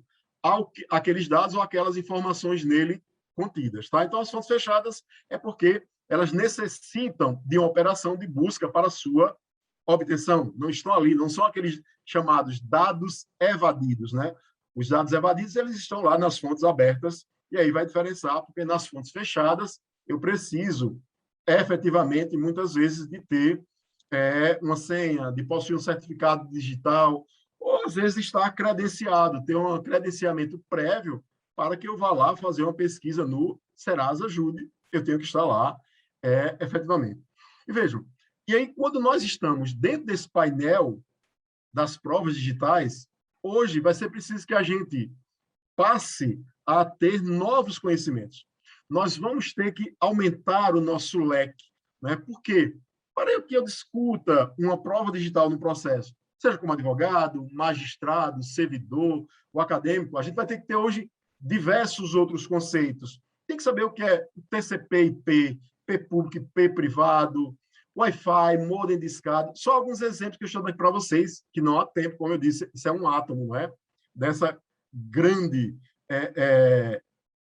[SPEAKER 3] àqueles dados ou aquelas informações nele contidas. Tá? Então, as fontes fechadas é porque elas necessitam de uma operação de busca para a sua obtenção. Não estão ali, não são aqueles chamados dados evadidos, né? Os dados evadidos, eles estão lá nas fontes abertas, e aí vai diferenciar, porque nas fontes fechadas eu preciso efetivamente, muitas vezes, de ter uma senha, de possuir um certificado digital, ou às vezes estar credenciado, ter um credenciamento prévio para que eu vá lá fazer uma pesquisa no Serasa Ajude, eu tenho que estar lá efetivamente. E vejam, e aí quando nós estamos dentro desse painel das provas digitais, hoje vai ser preciso que a gente passe a ter novos conhecimentos. Nós vamos ter que aumentar o nosso leque, né? Por quê? Para que eu discuta uma prova digital no processo, seja como advogado, magistrado, servidor, o acadêmico, a gente vai ter que ter hoje diversos outros conceitos. Tem que saber o que é TCP/IP, P público, P privado, Wi-Fi, modem discado. Só alguns exemplos que eu estou dando para vocês, que não há tempo, como eu disse, isso é um átomo, não é? Dessa grande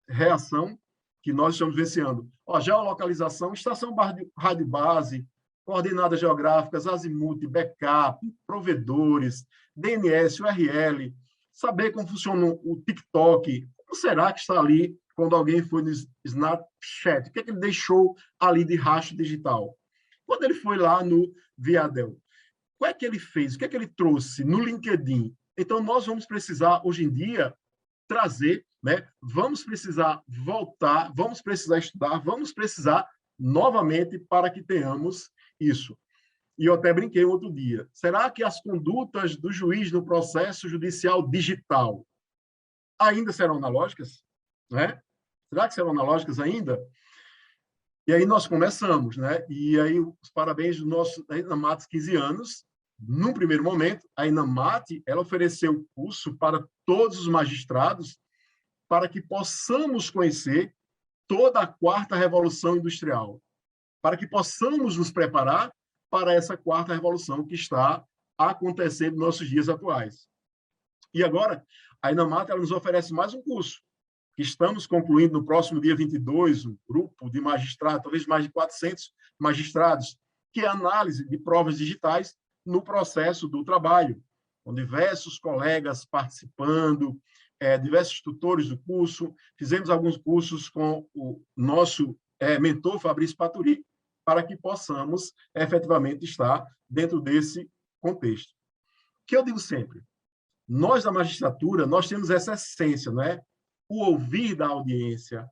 [SPEAKER 3] reação que nós estamos vivenciando. Geolocalização, estação rádio base, coordenadas geográficas, azimuth, backup, provedores, DNS, URL, saber como funciona o TikTok, como será que está ali quando alguém foi no Snapchat, o que é que ele deixou ali de rastro digital? Quando ele foi lá no Viadel, o que é que ele fez? O que é que ele trouxe no LinkedIn? Então, nós vamos precisar, hoje em dia, trazer, né? Vamos precisar voltar, vamos precisar estudar, vamos precisar novamente para que tenhamos isso. E eu até brinquei outro dia. Será que as condutas do juiz no processo judicial digital ainda serão analógicas? Né? Será que serão analógicas ainda? E aí nós começamos, né? E aí os parabéns do nosso Inamate 15 anos. Num primeiro momento, a Inamate, ela ofereceu o curso para todos os magistrados para que possamos conhecer toda a quarta revolução industrial, para que possamos nos preparar para essa quarta revolução que está acontecendo nos nossos dias atuais. E agora, a Inamata ela nos oferece mais um curso, que estamos concluindo no próximo dia 22, um grupo de magistrados, talvez mais de 400 magistrados, que é a análise de provas digitais no processo do trabalho, com diversos colegas participando, diversos tutores do curso. Fizemos alguns cursos com o nosso mentor, Fabrício Paturi, para que possamos efetivamente estar dentro desse contexto. O que eu digo sempre, nós da magistratura, nós temos essa essência, não é? O ouvir da audiência,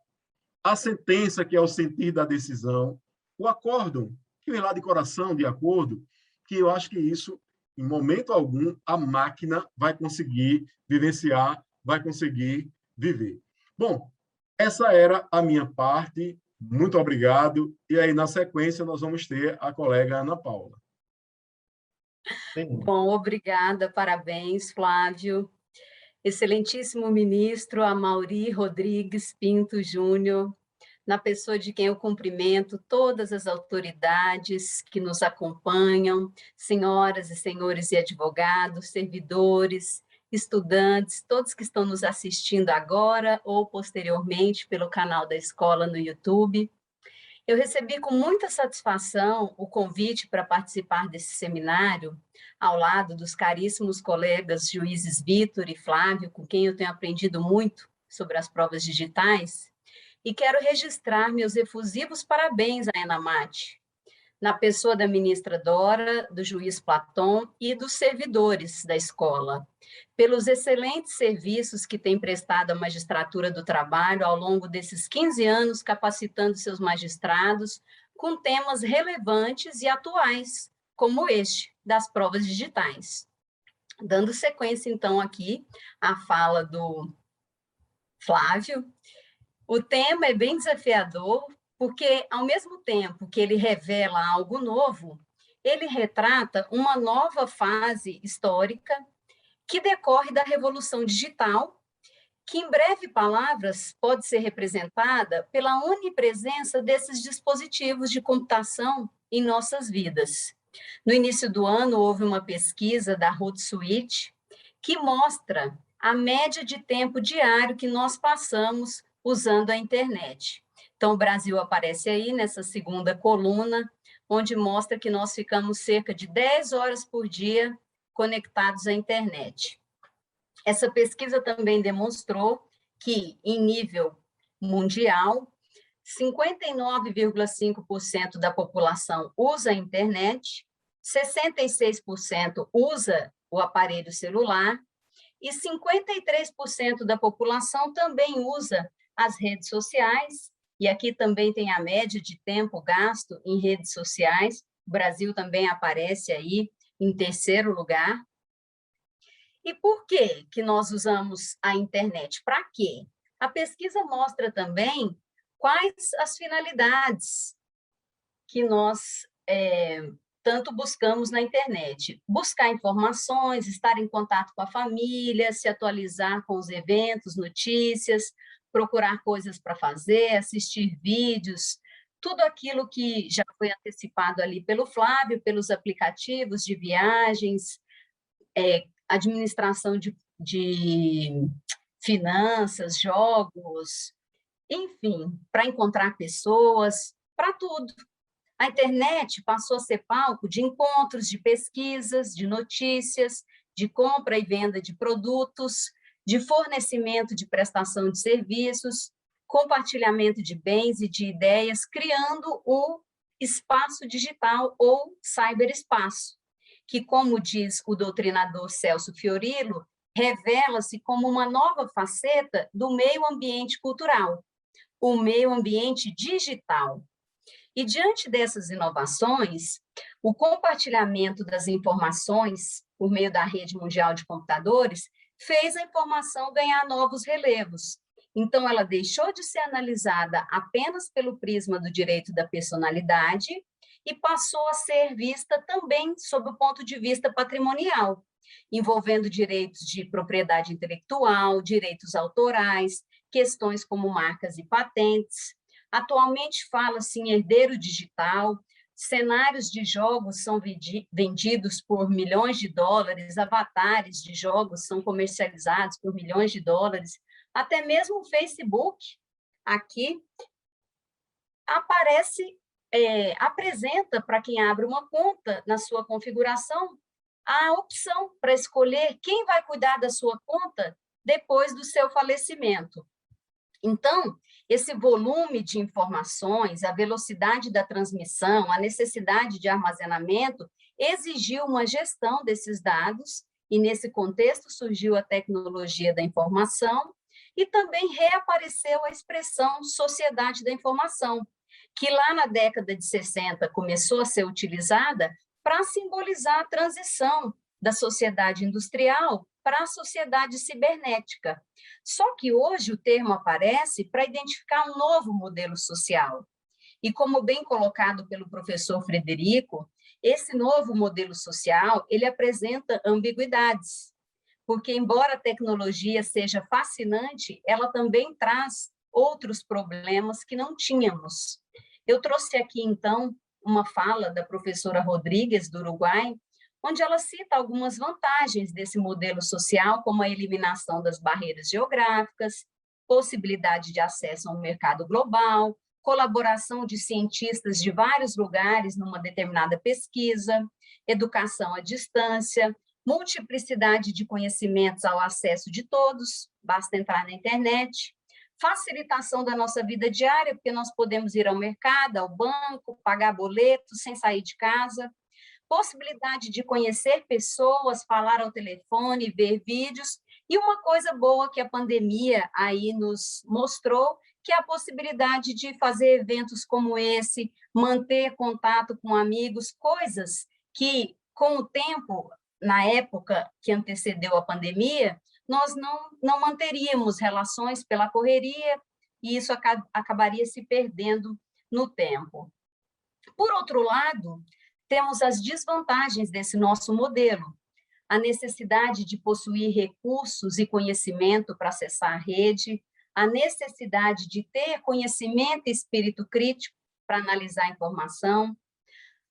[SPEAKER 3] a sentença, que é o sentir da decisão, o acórdão, que vem lá de coração, de acordo, que eu acho que isso, em momento algum, a máquina vai conseguir vivenciar, vai conseguir viver. Bom, essa era a minha parte. Muito obrigado. E aí, na sequência, nós vamos ter a colega Ana Paula.
[SPEAKER 4] Bom, obrigada, parabéns, Flávio. Excelentíssimo ministro Amaury Rodrigues Pinto Júnior, na pessoa de quem eu cumprimento todas as autoridades que nos acompanham, senhoras e senhores e advogados, servidores, estudantes, todos que estão nos assistindo agora ou posteriormente pelo canal da escola no YouTube. Eu recebi com muita satisfação o convite para participar desse seminário, ao lado dos caríssimos colegas juízes Vitor e Flávio, com quem eu tenho aprendido muito sobre as provas digitais, e quero registrar meus efusivos parabéns à Enamate, na pessoa da ministra Dora, do juiz Platon e dos servidores da escola, pelos excelentes serviços que têm prestado à magistratura do trabalho ao longo desses 15 anos, capacitando seus magistrados com temas relevantes e atuais, como este, das provas digitais. Dando sequência, então, aqui à fala do Flávio, o tema é bem desafiador, porque, ao mesmo tempo que ele revela algo novo, ele retrata uma nova fase histórica que decorre da Revolução Digital, que, em breve palavras, pode ser representada pela onipresença desses dispositivos de computação em nossas vidas. No início do ano, houve uma pesquisa da Hootsuite que mostra a média de tempo diário que nós passamos usando a internet. Então, o Brasil aparece aí nessa segunda coluna, onde mostra que nós ficamos cerca de 10 horas por dia conectados à internet. Essa pesquisa também demonstrou que, em nível mundial, 59,5% da população usa a internet, 66% usa o aparelho celular e 53% da população também usa as redes sociais, e aqui também tem a média de tempo gasto em redes sociais. O Brasil também aparece aí em terceiro lugar. E por que que nós usamos a internet? Para quê? A pesquisa mostra também quais as finalidades que nós tanto buscamos na internet. Buscar informações, estar em contato com a família, se atualizar com os eventos, notícias, procurar coisas para fazer, assistir vídeos, tudo aquilo que já foi antecipado ali pelo Flávio, pelos aplicativos de viagens, administração de finanças, jogos, enfim, para encontrar pessoas, para tudo. A internet passou a ser palco de encontros, de pesquisas, de notícias, de compra e venda de produtos, de fornecimento de prestação de serviços, compartilhamento de bens e de ideias, criando o espaço digital ou cyberespaço, que, como diz o doutrinador Celso Fiorillo, revela-se como uma nova faceta do meio ambiente cultural, o meio ambiente digital. E, diante dessas inovações, o compartilhamento das informações por meio da rede mundial de computadores fez a informação ganhar novos relevos. Então, ela deixou de ser analisada apenas pelo prisma do direito da personalidade e passou a ser vista também sob o ponto de vista patrimonial, envolvendo direitos de propriedade intelectual, direitos autorais, questões como marcas e patentes. Atualmente fala-se em herdeiro digital, cenários de jogos são vendidos por milhões de dólares, avatares de jogos são comercializados por milhões de dólares, até mesmo o Facebook, aqui, apresenta para quem abre uma conta na sua configuração a opção para escolher quem vai cuidar da sua conta depois do seu falecimento. Então, esse volume de informações, a velocidade da transmissão, a necessidade de armazenamento, exigiu uma gestão desses dados, e nesse contexto surgiu a tecnologia da informação, e também reapareceu a expressão sociedade da informação, que lá na década de 60 começou a ser utilizada para simbolizar a transição da sociedade industrial para a sociedade cibernética. Só que hoje o termo aparece para identificar um novo modelo social. E como bem colocado pelo professor Frederico, esse novo modelo social, ele apresenta ambiguidades, porque embora a tecnologia seja fascinante, ela também traz outros problemas que não tínhamos. Eu trouxe aqui, então, uma fala da professora Rodrigues, do Uruguai, onde ela cita algumas vantagens desse modelo social, como a eliminação das barreiras geográficas, possibilidade de acesso a um mercado global, colaboração de cientistas de vários lugares numa determinada pesquisa, educação à distância, multiplicidade de conhecimentos ao acesso de todos, basta entrar na internet, facilitação da nossa vida diária, porque nós podemos ir ao mercado, ao banco, pagar boletos sem sair de casa, possibilidade de conhecer pessoas, falar ao telefone, ver vídeos, e uma coisa boa que a pandemia aí nos mostrou, que é a possibilidade de fazer eventos como esse, manter contato com amigos, coisas que, com o tempo, na época que antecedeu a pandemia, nós não manteríamos relações pela correria, e isso acabaria se perdendo no tempo. Por outro lado, temos as desvantagens desse nosso modelo, a necessidade de possuir recursos e conhecimento para acessar a rede, a necessidade de ter conhecimento e espírito crítico para analisar a informação,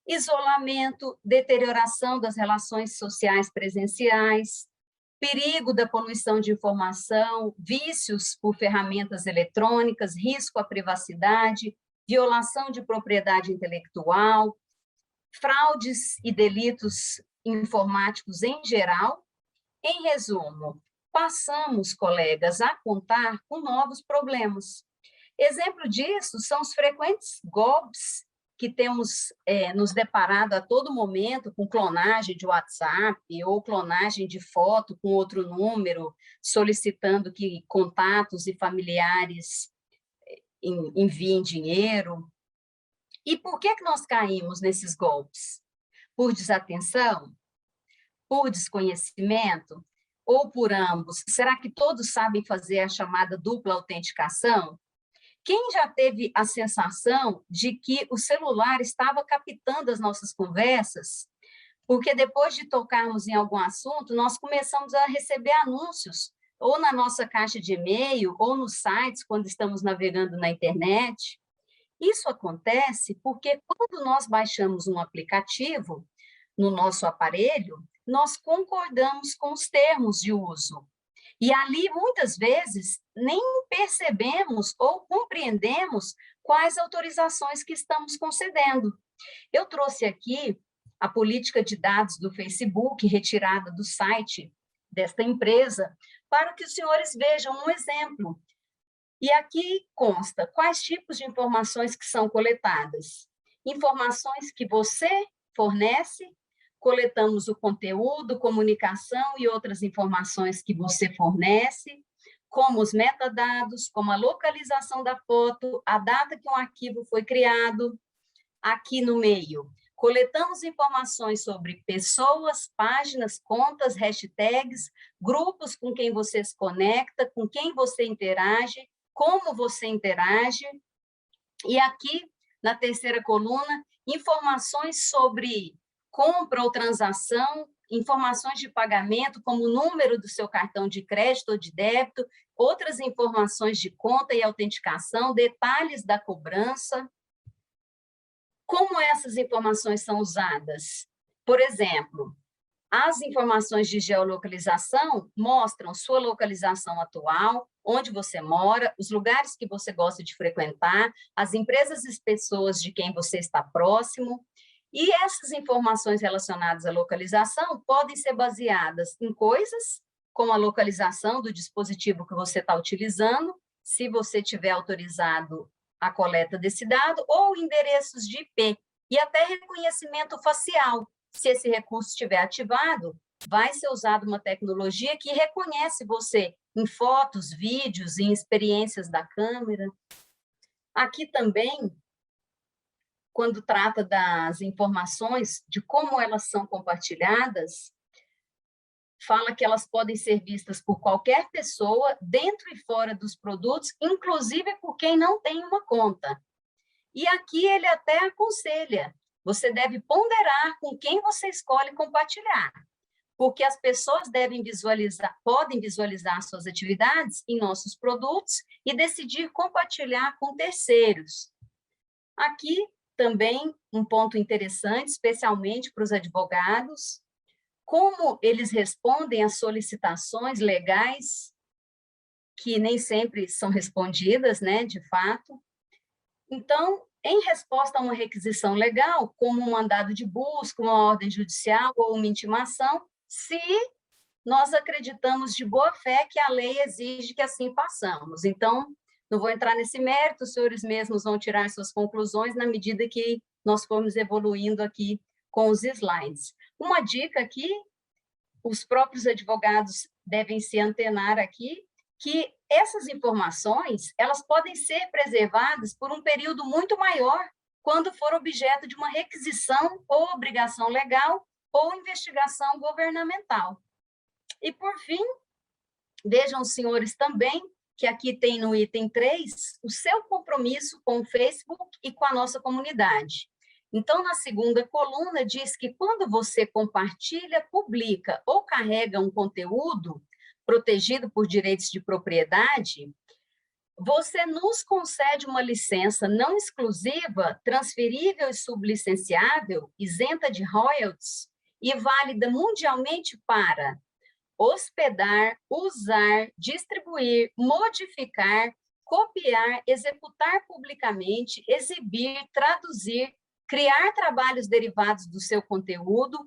[SPEAKER 4] isolamento, deterioração das relações sociais presenciais, perigo da poluição de informação, vícios por ferramentas eletrônicas, risco à privacidade, violação de propriedade intelectual, fraudes e delitos informáticos em geral. Em resumo, passamos, colegas, a contar com novos problemas. Exemplo disso são os frequentes golpes que temos nos deparado a todo momento com clonagem de WhatsApp ou clonagem de foto com outro número, solicitando que contatos e familiares enviem dinheiro. E por que nós caímos nesses golpes? Por desatenção? Por desconhecimento? Ou por ambos? Será que todos sabem fazer a chamada dupla autenticação? Quem já teve a sensação de que o celular estava captando as nossas conversas? Porque depois de tocarmos em algum assunto, nós começamos a receber anúncios, ou na nossa caixa de e-mail, ou nos sites, quando estamos navegando na internet. Isso acontece porque quando nós baixamos um aplicativo no nosso aparelho, nós concordamos com os termos de uso. E ali, muitas vezes, nem percebemos ou compreendemos quais autorizações que estamos concedendo. Eu trouxe aqui a política de dados do Facebook, retirada do site desta empresa, para que os senhores vejam um exemplo. E aqui consta quais tipos de informações que são coletadas. Informações que você fornece, coletamos o conteúdo, comunicação e outras informações que você fornece, como os metadados, como a localização da foto, a data que um arquivo foi criado. Aqui no meio, coletamos informações sobre pessoas, páginas, contas, hashtags, grupos com quem você se conecta, com quem você interage, como você interage. E aqui, na terceira coluna, informações sobre compra ou transação informações de pagamento, como o número do seu cartão de crédito ou de débito, outras informações de conta e autenticação, detalhes da cobrança. Como essas informações são usadas? Por exemplo, as informações de geolocalização mostram sua localização atual, onde você mora, os lugares que você gosta de frequentar, as empresas e pessoas de quem você está próximo. E essas informações relacionadas à localização podem ser baseadas em coisas como a localização do dispositivo que você está utilizando, se você tiver autorizado a coleta desse dado, ou endereços de IP, e até reconhecimento facial. Se esse recurso estiver ativado, vai ser usada uma tecnologia que reconhece você em fotos, vídeos, em experiências da câmera. Aqui também, quando trata das informações, de como elas são compartilhadas, fala que elas podem ser vistas por qualquer pessoa, dentro e fora dos produtos, inclusive por quem não tem uma conta. E aqui ele até aconselha, você deve ponderar com quem você escolhe compartilhar, porque as pessoas podem visualizar suas atividades em nossos produtos e decidir compartilhar com terceiros. Aqui também um ponto interessante, especialmente para os advogados, como eles respondem às solicitações legais, que nem sempre são respondidas, né, de fato. Então, em resposta a uma requisição legal, como um mandado de busca, uma ordem judicial ou uma intimação, se nós acreditamos de boa fé que a lei exige que assim façamos. Então, não vou entrar nesse mérito, os senhores mesmos vão tirar suas conclusões na medida que nós formos evoluindo aqui com os slides. Uma dica aqui, os próprios advogados devem se antenar aqui, que essas informações, elas podem ser preservadas por um período muito maior quando for objeto de uma requisição ou obrigação legal ou investigação governamental. E, por fim, vejam os senhores também que aqui tem no item 3 o seu compromisso com o Facebook e com a nossa comunidade. Então, na segunda coluna, diz que quando você compartilha, publica ou carrega um conteúdo protegido por direitos de propriedade, você nos concede uma licença não exclusiva, transferível e sublicenciável, isenta de royalties e válida mundialmente para hospedar, usar, distribuir, modificar, copiar, executar publicamente, exibir, traduzir, criar trabalhos derivados do seu conteúdo.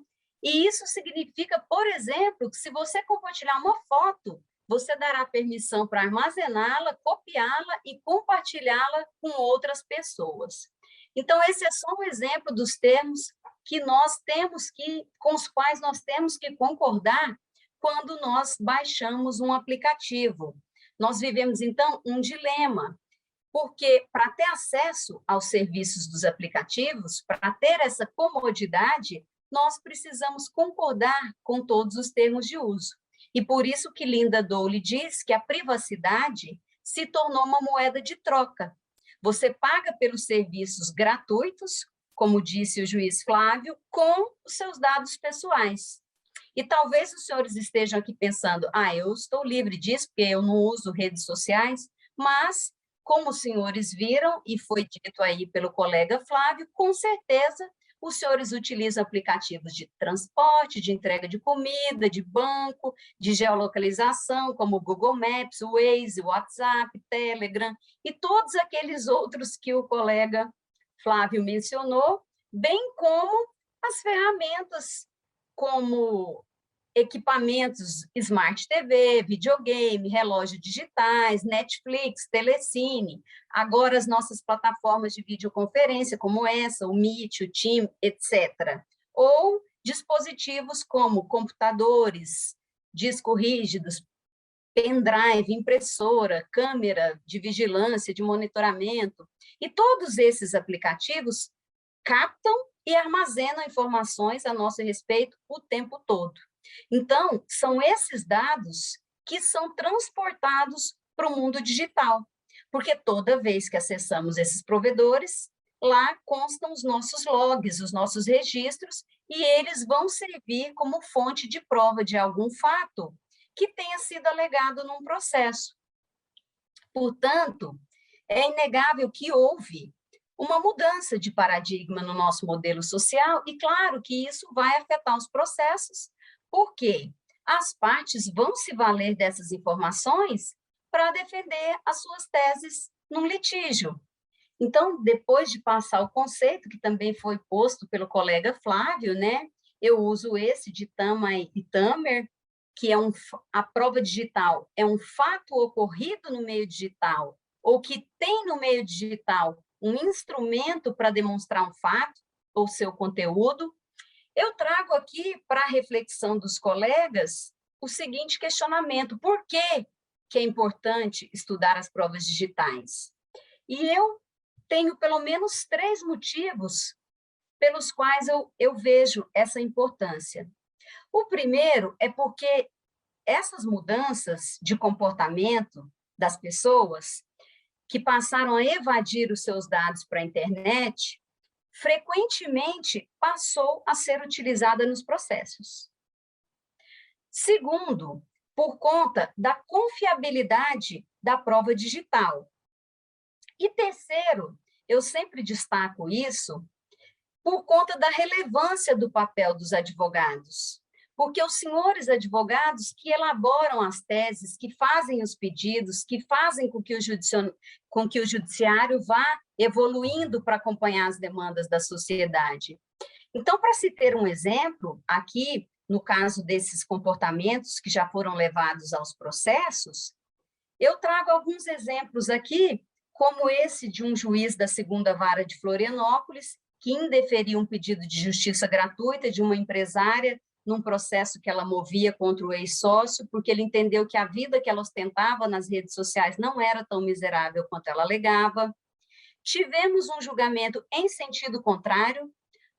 [SPEAKER 4] E isso significa, por exemplo, que se você compartilhar uma foto, você dará permissão para armazená-la, copiá-la e compartilhá-la com outras pessoas. Então, esse é só um exemplo dos termos que nós temos com os quais nós temos que concordar quando nós baixamos um aplicativo. Nós vivemos, então, um dilema, porque para ter acesso aos serviços dos aplicativos, para ter essa comodidade, nós precisamos concordar com todos os termos de uso. E por isso que Linda Dole diz que a privacidade se tornou uma moeda de troca. Você paga pelos serviços gratuitos, como disse o juiz Flávio, com os seus dados pessoais. E talvez os senhores estejam aqui pensando, eu estou livre disso, porque eu não uso redes sociais, mas, como os senhores viram, e foi dito aí pelo colega Flávio, com certeza os senhores utilizam aplicativos de transporte, de entrega de comida, de banco, de geolocalização, como o Google Maps, o Waze, o WhatsApp, Telegram, e todos aqueles outros que o colega Flávio mencionou, bem como as ferramentas como equipamentos Smart TV, videogame, relógios digitais, Netflix, Telecine, agora as nossas plataformas de videoconferência, como essa, o Meet, o Team, etc. Ou dispositivos como computadores, discos rígidos, pendrive, impressora, câmera de vigilância, de monitoramento, e todos esses aplicativos captam e armazenam informações a nosso respeito o tempo todo. Então, são esses dados que são transportados para o mundo digital, porque toda vez que acessamos esses provedores, lá constam os nossos logs, os nossos registros, e eles vão servir como fonte de prova de algum fato que tenha sido alegado num processo. Portanto, é inegável que houve uma mudança de paradigma no nosso modelo social, e claro que isso vai afetar os processos, porque as partes vão se valer dessas informações para defender as suas teses num litígio. Então, depois de passar o conceito, que também foi posto pelo colega Flávio, né, eu uso esse de Tama e Tamer, que é a prova digital é um fato ocorrido no meio digital, ou que tem no meio digital um instrumento para demonstrar um fato ou seu conteúdo. Eu trago aqui para a reflexão dos colegas o seguinte questionamento: por que é importante estudar as provas digitais? E eu tenho pelo menos 3 motivos pelos quais eu vejo essa importância. O primeiro é porque essas mudanças de comportamento das pessoas que passaram a evadir os seus dados para a internet, frequentemente passou a ser utilizada nos processos. Segundo, por conta da confiabilidade da prova digital. E terceiro, eu sempre destaco isso por conta da relevância do papel dos advogados, porque os senhores advogados que elaboram as teses, que fazem os pedidos, que fazem com que o judiciário vá evoluindo para acompanhar as demandas da sociedade. Então, para se ter um exemplo, aqui, no caso desses comportamentos que já foram levados aos processos, eu trago alguns exemplos aqui, como esse de um juiz da 2ª Vara de Florianópolis, que indeferiu um pedido de justiça gratuita de uma empresária num processo que ela movia contra o ex-sócio, porque ele entendeu que a vida que ela ostentava nas redes sociais não era tão miserável quanto ela alegava. Tivemos um julgamento em sentido contrário,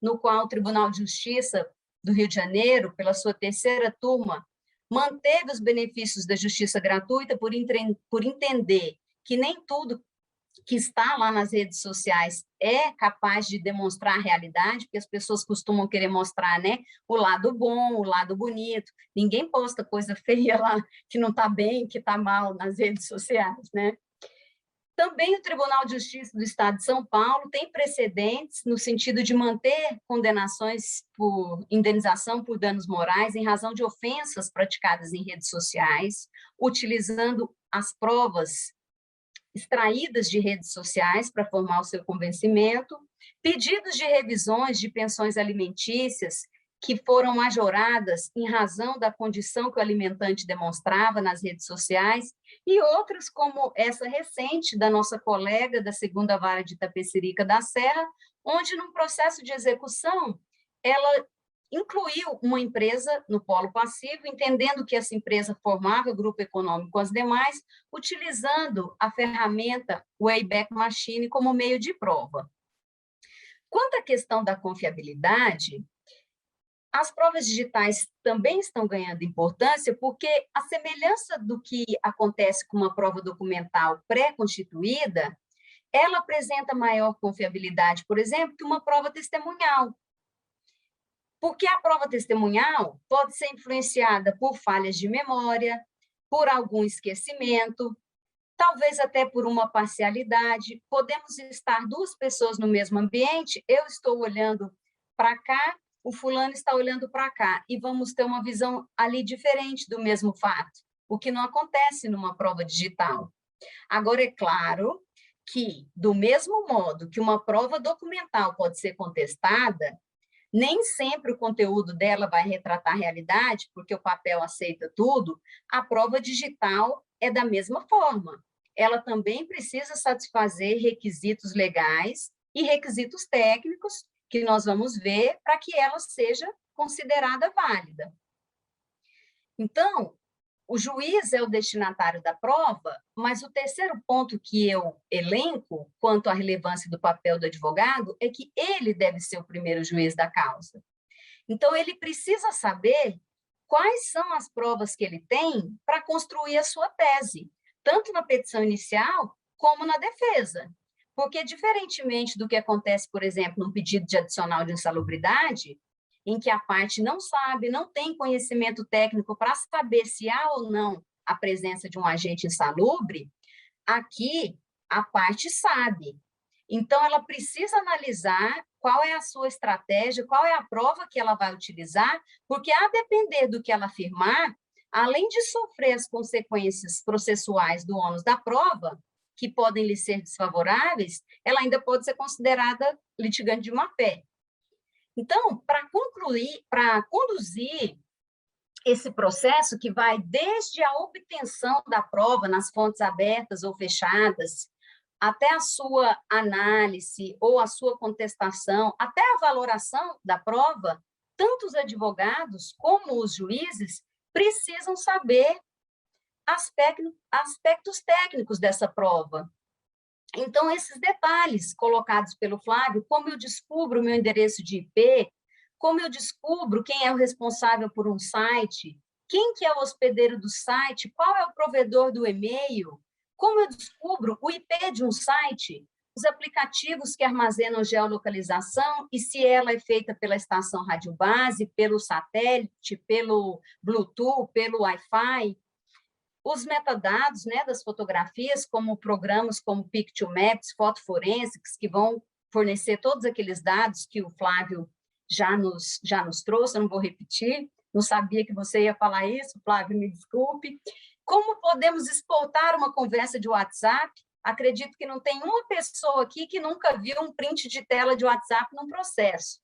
[SPEAKER 4] no qual o Tribunal de Justiça do Rio de Janeiro, pela sua 3ª turma, manteve os benefícios da justiça gratuita por entender que nem tudo que está lá nas redes sociais é capaz de demonstrar a realidade, porque as pessoas costumam querer mostrar, né, o lado bom, o lado bonito. Ninguém posta coisa feia lá que não está bem, que está mal nas redes sociais, né? Também o Tribunal de Justiça do Estado de São Paulo tem precedentes no sentido de manter condenações por indenização por danos morais em razão de ofensas praticadas em redes sociais, utilizando as provas extraídas de redes sociais para formar o seu convencimento, pedidos de revisões de pensões alimentícias que foram majoradas em razão da condição que o alimentante demonstrava nas redes sociais, e outras como essa recente da nossa colega da 2ª Vara de Itapecerica da Serra, onde, num processo de execução, ela incluiu uma empresa no polo passivo, entendendo que essa empresa formava grupo econômico com as demais, utilizando a ferramenta Wayback Machine como meio de prova. Quanto à questão da confiabilidade, as provas digitais também estão ganhando importância porque a semelhança do que acontece com uma prova documental pré-constituída, ela apresenta maior confiabilidade, por exemplo, que uma prova testemunhal. Porque a prova testemunhal pode ser influenciada por falhas de memória, por algum esquecimento, talvez até por uma parcialidade. Podemos estar 2 pessoas no mesmo ambiente, eu estou olhando para cá, o fulano está olhando para cá, e vamos ter uma visão ali diferente do mesmo fato, o que não acontece numa prova digital. Agora, é claro que, do mesmo modo que uma prova documental pode ser contestada, nem sempre o conteúdo dela vai retratar a realidade, porque o papel aceita tudo, a prova digital é da mesma forma. Ela também precisa satisfazer requisitos legais e requisitos técnicos, que nós vamos ver, para que ela seja considerada válida. Então, o juiz é o destinatário da prova, mas o terceiro ponto que eu elenco quanto à relevância do papel do advogado é que ele deve ser o primeiro juiz da causa. Então, ele precisa saber quais são as provas que ele tem para construir a sua tese, tanto na petição inicial como na defesa, Porque, diferentemente do que acontece, por exemplo, num pedido de adicional de insalubridade, em que a parte não sabe, não tem conhecimento técnico para saber se há ou não a presença de um agente insalubre, aqui a parte sabe. Então, ela precisa analisar qual é a sua estratégia, qual é a prova que ela vai utilizar, porque, a depender do que ela afirmar, além de sofrer as consequências processuais do ônus da prova, que podem lhe ser desfavoráveis, ela ainda pode ser considerada litigante de má-fé. Então, para conduzir esse processo que vai desde a obtenção da prova nas fontes abertas ou fechadas, até a sua análise ou a sua contestação, até a valoração da prova, tanto os advogados como os juízes precisam saber aspectos técnicos dessa prova. Então, esses detalhes colocados pelo Flávio, como eu descubro o meu endereço de IP, como eu descubro quem é o responsável por um site, quem que é o hospedeiro do site, qual é o provedor do e-mail, como eu descubro o IP de um site, os aplicativos que armazenam geolocalização e se ela é feita pela estação rádio base, pelo satélite, pelo Bluetooth, pelo Wi-Fi, os metadados, né, das fotografias, como programas como Pictomaps, Photo Forensics, que vão fornecer todos aqueles dados que o Flávio já nos trouxe, eu não vou repetir, não sabia que você ia falar isso, Flávio, me desculpe. Como podemos exportar uma conversa de WhatsApp? Acredito que não tem uma pessoa aqui que nunca viu um print de tela de WhatsApp num processo.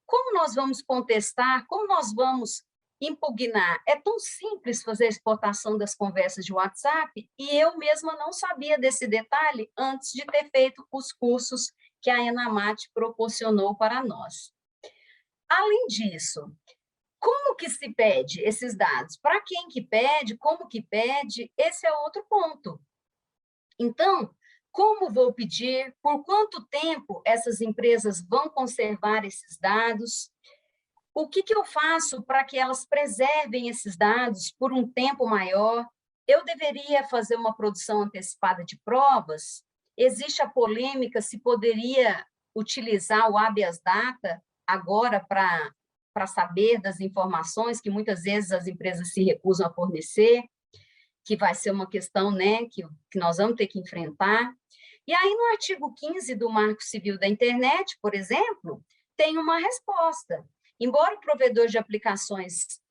[SPEAKER 4] Como nós vamos contestar? Como nós vamos impugnar? É tão simples fazer a exportação das conversas de WhatsApp e eu mesma não sabia desse detalhe antes de ter feito os cursos que a Enamat proporcionou para nós. Além disso, como que se pede esses dados? Para quem que pede? Como que pede? Esse é outro ponto. Então, como vou pedir? Por quanto tempo essas empresas vão conservar esses dados? O que eu faço para que elas preservem esses dados por um tempo maior? Eu deveria fazer uma produção antecipada de provas? Existe a polêmica se poderia utilizar o habeas data agora para saber das informações que muitas vezes as empresas se recusam a fornecer, que vai ser uma questão, né, que nós vamos ter que enfrentar. E aí, no artigo 15 do Marco Civil da Internet, por exemplo, tem uma resposta. Embora o provedor de aplicações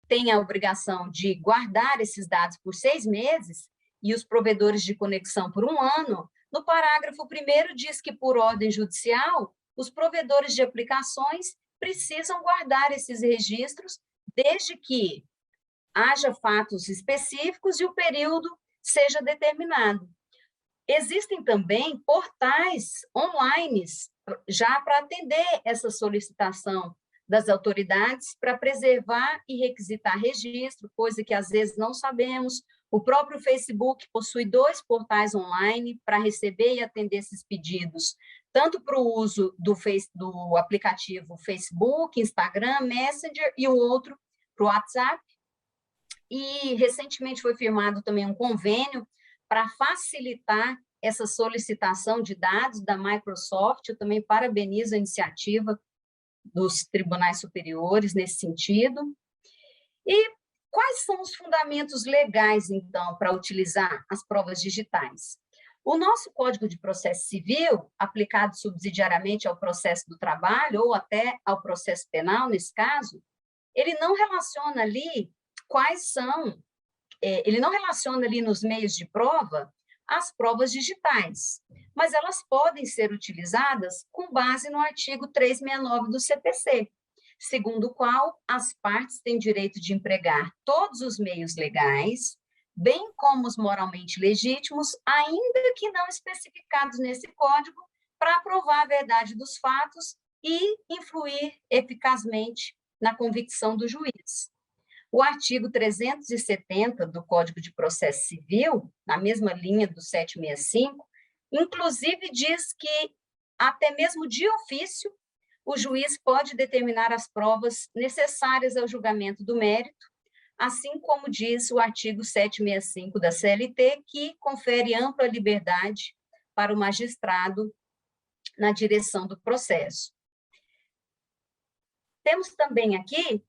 [SPEAKER 4] tenha a obrigação de guardar esses dados por 6 meses e os provedores de conexão por 1 ano, no parágrafo 1º diz que, por ordem judicial, os provedores de aplicações precisam guardar esses registros desde que haja fatos específicos e o período seja determinado. Existem também portais online já para atender essa solicitação das autoridades para preservar e requisitar registro, coisa que às vezes não sabemos. O próprio Facebook possui 2 portais online para receber e atender esses pedidos, tanto para o uso do aplicativo Facebook, Instagram, Messenger e o outro para o WhatsApp. E recentemente foi firmado também um convênio para facilitar essa solicitação de dados da Microsoft. Eu também parabenizo a iniciativa dos tribunais superiores nesse sentido. E quais são os fundamentos legais, então, para utilizar as provas digitais? O nosso Código de Processo Civil, aplicado subsidiariamente ao processo do trabalho ou até ao processo penal, nesse caso, ele não relaciona ali ele não relaciona ali nos meios de prova as provas digitais, mas elas podem ser utilizadas com base no artigo 369 do CPC, segundo o qual as partes têm direito de empregar todos os meios legais, bem como os moralmente legítimos, ainda que não especificados nesse código, para provar a verdade dos fatos e influir eficazmente na convicção do juiz. O artigo 370 do Código de Processo Civil, na mesma linha do 765, inclusive diz que, até mesmo de ofício, o juiz pode determinar as provas necessárias ao julgamento do mérito, assim como diz o artigo 765 da CLT, que confere ampla liberdade para o magistrado na direção do processo. Temos também aqui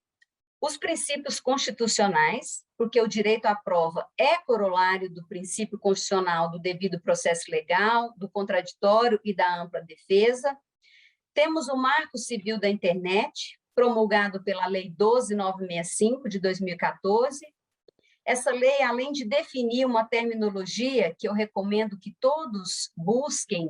[SPEAKER 4] os princípios constitucionais, porque o direito à prova é corolário do princípio constitucional do devido processo legal, do contraditório e da ampla defesa. Temos o Marco Civil da Internet, promulgado pela Lei 12.965, de 2014. Essa lei, além de definir uma terminologia que eu recomendo que todos busquem,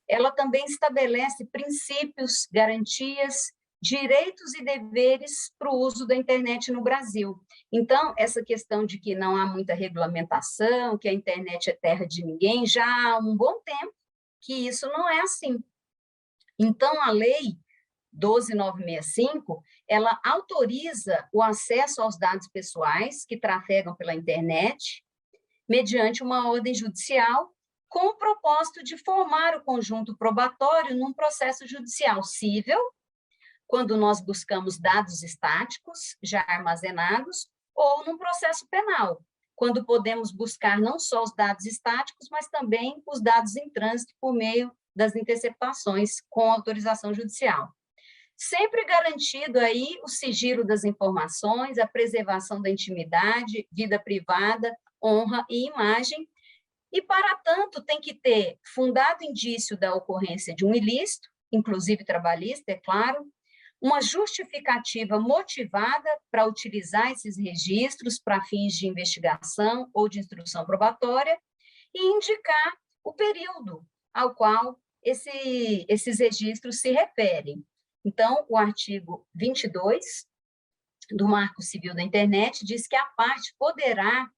[SPEAKER 4] ela também estabelece princípios, garantias, direitos e deveres para o uso da internet no Brasil. Então, essa questão de que não há muita regulamentação, que a internet é terra de ninguém, já há um bom tempo que isso não é assim. Então, a Lei 12.965, ela autoriza o acesso aos dados pessoais que trafegam pela internet, mediante uma ordem judicial, com o propósito de formar o conjunto probatório num processo judicial cível, quando nós buscamos dados estáticos, já armazenados, ou num processo penal, quando podemos buscar não só os dados estáticos, mas também os dados em trânsito por meio das interceptações com autorização judicial. Sempre garantido aí o sigilo das informações, a preservação da intimidade, vida privada, honra e imagem, e, para tanto, tem que ter fundado indício da ocorrência de um ilícito, inclusive trabalhista, é claro, uma justificativa motivada para utilizar esses registros para fins de investigação ou de instrução probatória e indicar o período ao qual esses registros se referem. Então, o artigo 22 do Marco Civil da Internet diz que a parte poderá,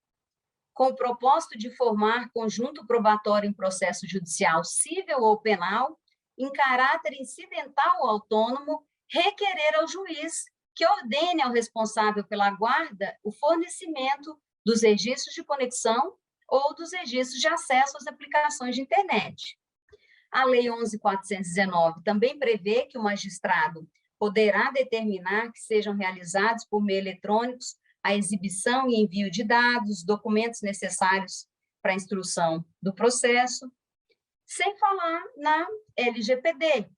[SPEAKER 4] com o propósito de formar conjunto probatório em processo judicial civil ou penal, em caráter incidental ou autônomo, requerer ao juiz que ordene ao responsável pela guarda o fornecimento dos registros de conexão ou dos registros de acesso às aplicações de internet. A Lei 11.419 também prevê que o magistrado poderá determinar que sejam realizados por meio eletrônicos a exibição e envio de dados, documentos necessários para a instrução do processo, sem falar na LGPD.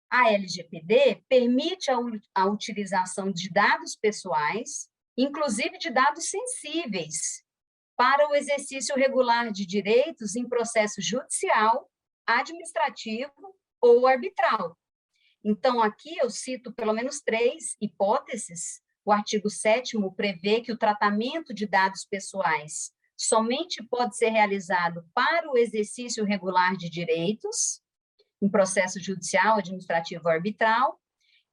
[SPEAKER 4] A LGPD permite a utilização de dados pessoais, inclusive de dados sensíveis, para o exercício regular de direitos em processo judicial, administrativo ou arbitral. Então, aqui eu cito pelo menos 3 hipóteses. O artigo 7º prevê que o tratamento de dados pessoais somente pode ser realizado para o exercício regular de direitos, em processo judicial, administrativo ou arbitral,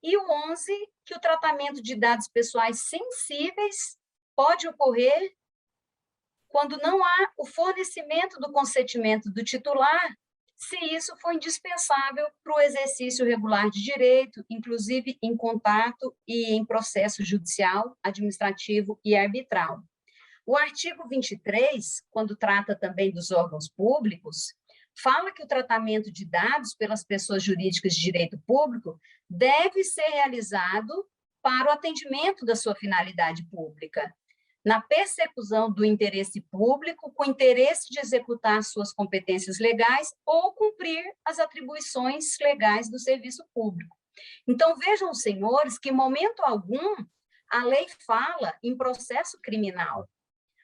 [SPEAKER 4] e o 11, que o tratamento de dados pessoais sensíveis pode ocorrer quando não há o fornecimento do consentimento do titular, se isso for indispensável para o exercício regular de direito, inclusive em contato e em processo judicial, administrativo e arbitral. O artigo 23, quando trata também dos órgãos públicos, fala que o tratamento de dados pelas pessoas jurídicas de direito público deve ser realizado para o atendimento da sua finalidade pública, na persecução do interesse público, com interesse de executar suas competências legais ou cumprir as atribuições legais do serviço público. Então, vejam, senhores, que em momento algum a lei fala em processo criminal.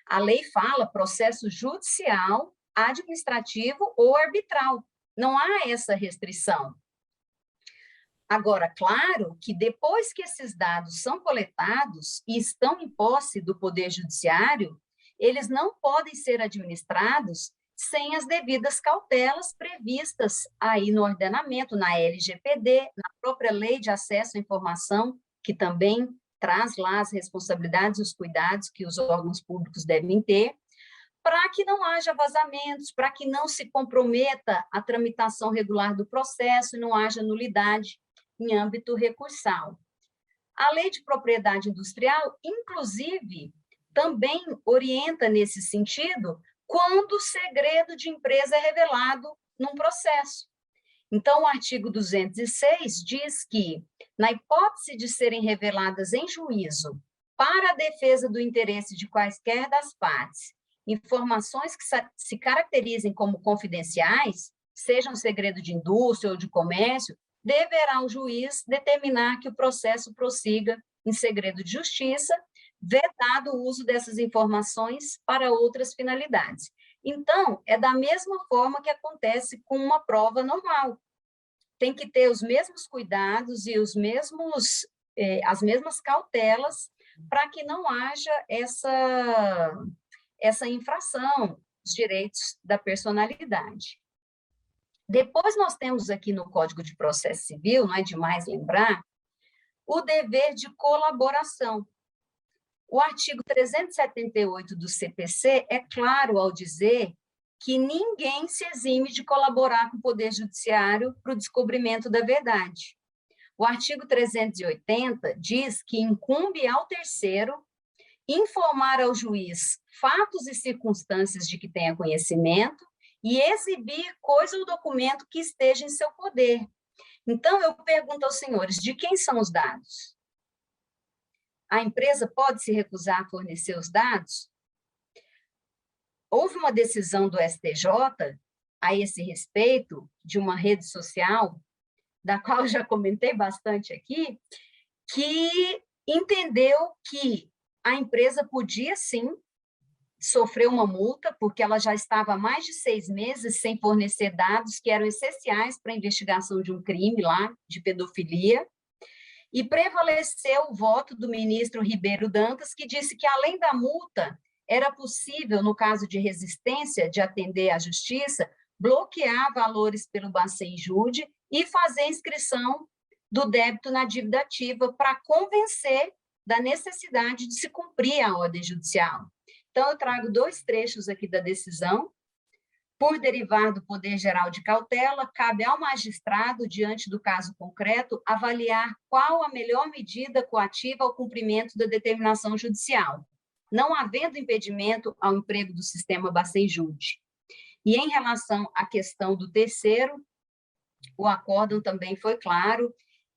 [SPEAKER 4] A lei fala processo judicial, administrativo ou arbitral. Não há essa restrição. Agora, claro que depois que esses dados são coletados e estão em posse do Poder Judiciário, eles não podem ser administrados sem as devidas cautelas previstas aí no ordenamento, na LGPD, na própria Lei de Acesso à Informação, que também traz lá as responsabilidades e os cuidados que os órgãos públicos devem ter, para que não haja vazamentos, para que não se comprometa a tramitação regular do processo e não haja nulidade em âmbito recursal. A Lei de Propriedade Industrial, inclusive, também orienta nesse sentido quando o segredo de empresa é revelado num processo. Então, o artigo 206 diz que, na hipótese de serem reveladas em juízo para a defesa do interesse de quaisquer das partes, informações que se caracterizem como confidenciais, sejam segredo de indústria ou de comércio, deverá o juiz determinar que o processo prossiga em segredo de justiça, vedado o uso dessas informações para outras finalidades. Então, é da mesma forma que acontece com uma prova normal. Tem que ter os mesmos cuidados e as mesmas cautelas para que não haja essa infração dos direitos da personalidade. Depois nós temos aqui no Código de Processo Civil, não é demais lembrar, o dever de colaboração. O artigo 378 do CPC é claro ao dizer que ninguém se exime de colaborar com o Poder Judiciário para o descobrimento da verdade. O artigo 380 diz que incumbe ao terceiro informar ao juiz fatos e circunstâncias de que tenha conhecimento e exibir coisa ou documento que esteja em seu poder. Então, eu pergunto aos senhores, de quem são os dados? A empresa pode se recusar a fornecer os dados? Houve uma decisão do STJ a esse respeito, de uma rede social, da qual eu já comentei bastante aqui, que entendeu que a empresa podia, sim, sofrer uma multa, porque ela já estava há mais de 6 meses sem fornecer dados que eram essenciais para a investigação de um crime lá, de pedofilia, e prevaleceu o voto do ministro Ribeiro Dantas, que disse que, além da multa, era possível, no caso de resistência de atender à justiça, bloquear valores pelo Bacen-Jude e fazer inscrição do débito na dívida ativa para convencer da necessidade de se cumprir a ordem judicial. Então, eu trago 2 trechos aqui da decisão. Por derivar do poder geral de cautela, cabe ao magistrado, diante do caso concreto, avaliar qual a melhor medida coativa ao cumprimento da determinação judicial, não havendo impedimento ao emprego do sistema Bacen-Jude. E em relação à questão do terceiro, o acórdão também foi claro,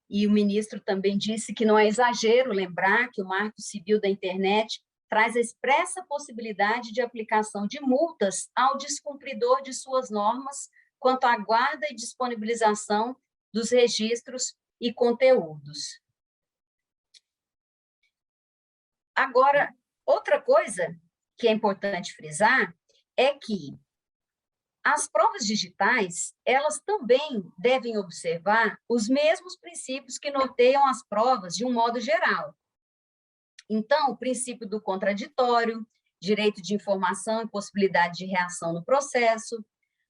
[SPEAKER 4] e o ministro também disse que não é exagero lembrar que o Marco Civil da Internet traz a expressa possibilidade de aplicação de multas ao descumpridor de suas normas quanto à guarda e disponibilização dos registros e conteúdos. Agora, outra coisa que é importante frisar é que as provas digitais, elas também devem observar os mesmos princípios que norteiam as provas de um modo geral. Então, o princípio do contraditório, direito de informação e possibilidade de reação no processo,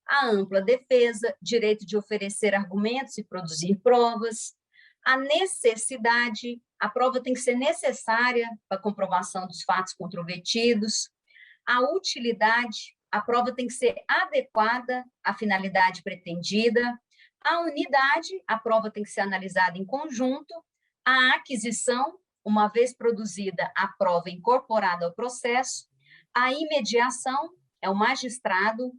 [SPEAKER 4] a ampla defesa, direito de oferecer argumentos e produzir provas, a necessidade, a prova tem que ser necessária para a comprovação dos fatos controvertidos, a utilidade, a prova tem que ser adequada à finalidade pretendida, a unidade, a prova tem que ser analisada em conjunto, a aquisição, uma vez produzida a prova incorporada ao processo, a imediação é o magistrado,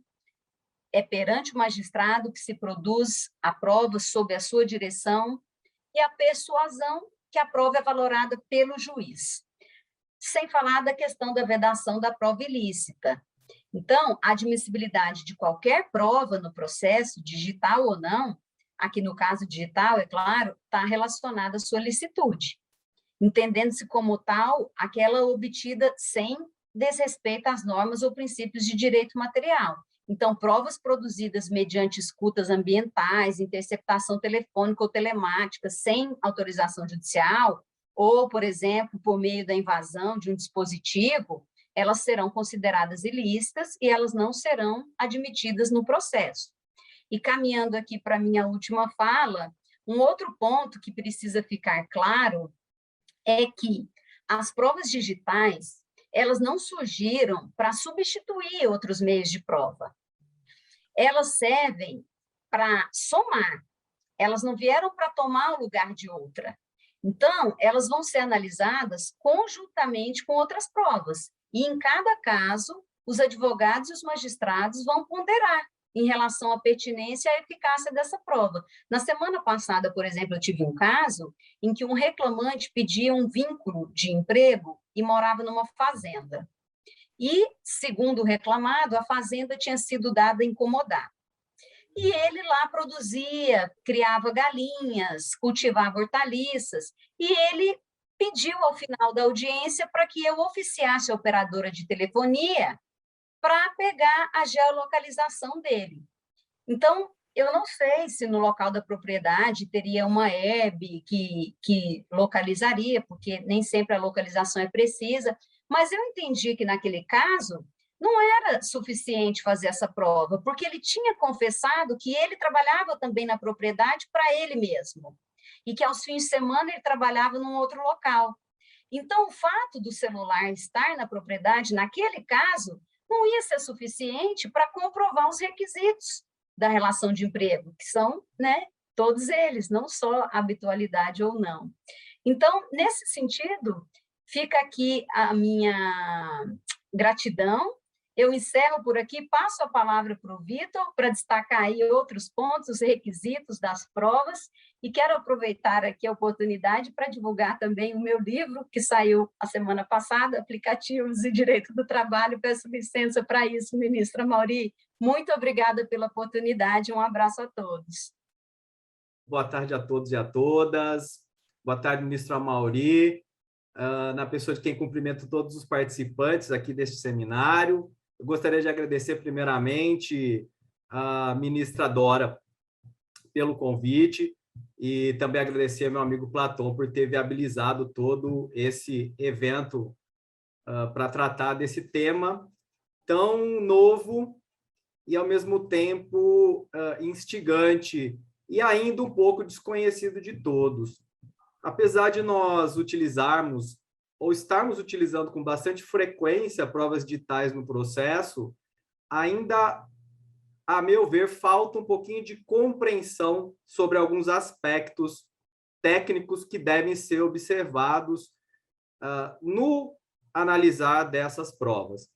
[SPEAKER 4] é perante o magistrado que se produz a prova sob a sua direção, e a persuasão, que a prova é valorada pelo juiz. Sem falar da questão da vedação da prova ilícita. Então, a admissibilidade de qualquer prova no processo, digital ou não, aqui no caso digital, é claro, está relacionada à sua licitude, entendendo-se como tal aquela obtida sem desrespeito às normas ou princípios de direito material. Então, provas produzidas mediante escutas ambientais, interceptação telefônica ou telemática, sem autorização judicial, ou, por exemplo, por meio da invasão de um dispositivo, elas serão consideradas ilícitas e elas não serão admitidas no processo. E caminhando aqui para a minha última fala, um outro ponto que precisa ficar claro é que as provas digitais, elas não surgiram para substituir outros meios de prova. Elas servem para somar, elas não vieram para tomar o lugar de outra. Então, elas vão ser analisadas conjuntamente com outras provas. E, em cada caso, os advogados e os magistrados vão ponderar em relação à pertinência e à eficácia dessa prova. Na semana passada, por exemplo, eu tive um caso em que um reclamante pedia um vínculo de emprego e morava numa fazenda. E, segundo o reclamado, a fazenda tinha sido dada incomodada. E ele lá produzia, criava galinhas, cultivava hortaliças, e ele pediu ao final da audiência para que eu oficiasse a operadora de telefonia para pegar a geolocalização dele. Então, eu não sei se no local da propriedade teria uma hebe que localizaria, porque nem sempre a localização é precisa, mas eu entendi que naquele caso não era suficiente fazer essa prova, porque ele tinha confessado que ele trabalhava também na propriedade para ele mesmo, e que aos fins de semana ele trabalhava num outro local. Então, o fato do celular estar na propriedade, naquele caso, não ia ser suficiente para comprovar os requisitos da relação de emprego, que são, né, todos eles, não só habitualidade ou não. Então, nesse sentido, fica aqui a minha gratidão. Eu encerro por aqui, passo a palavra para o Vitor, para destacar aí outros pontos, os requisitos das provas, e quero aproveitar aqui a oportunidade para divulgar também o meu livro, que saiu a semana passada, Aplicativos e Direito do Trabalho. Peço licença para isso, ministra Mauri. Muito obrigada pela oportunidade, um abraço a todos.
[SPEAKER 5] Boa tarde a todos e a todas. Boa tarde, ministra Mauri. Na pessoa de quem cumprimento todos os participantes aqui deste seminário. Eu gostaria de agradecer primeiramente a ministra Dora pelo convite e também agradecer ao meu amigo Platão por ter viabilizado todo esse evento para tratar desse tema tão novo e, ao mesmo tempo, instigante e ainda um pouco desconhecido de todos. Apesar de nós utilizarmos ou estarmos utilizando com bastante frequência provas digitais no processo, ainda, a meu ver, falta um pouquinho de compreensão sobre alguns aspectos técnicos que devem ser observados no analisar dessas provas.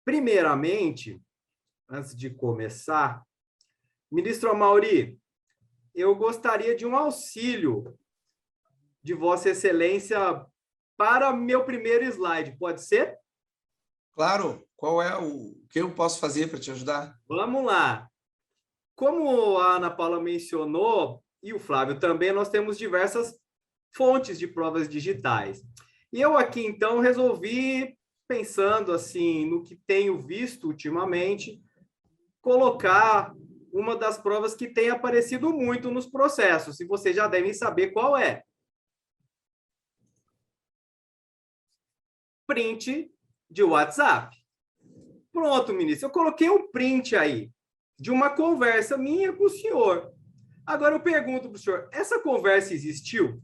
[SPEAKER 5] Primeiramente, antes de começar, ministro Amauri, eu gostaria de um auxílio de Vossa Excelência para meu primeiro slide, pode ser?
[SPEAKER 2] Claro. Qual é o que eu posso fazer para te ajudar?
[SPEAKER 5] Vamos lá. Como a Ana Paula mencionou, e o Flávio também, nós temos diversas fontes de provas digitais. E eu aqui, então, resolvi, pensando assim no que tenho visto ultimamente, colocar uma das provas que tem aparecido muito nos processos, e vocês já devem saber qual é. Print de WhatsApp. Pronto, ministro, eu coloquei um print aí de uma conversa minha com o senhor. Agora eu pergunto para o senhor, essa conversa existiu?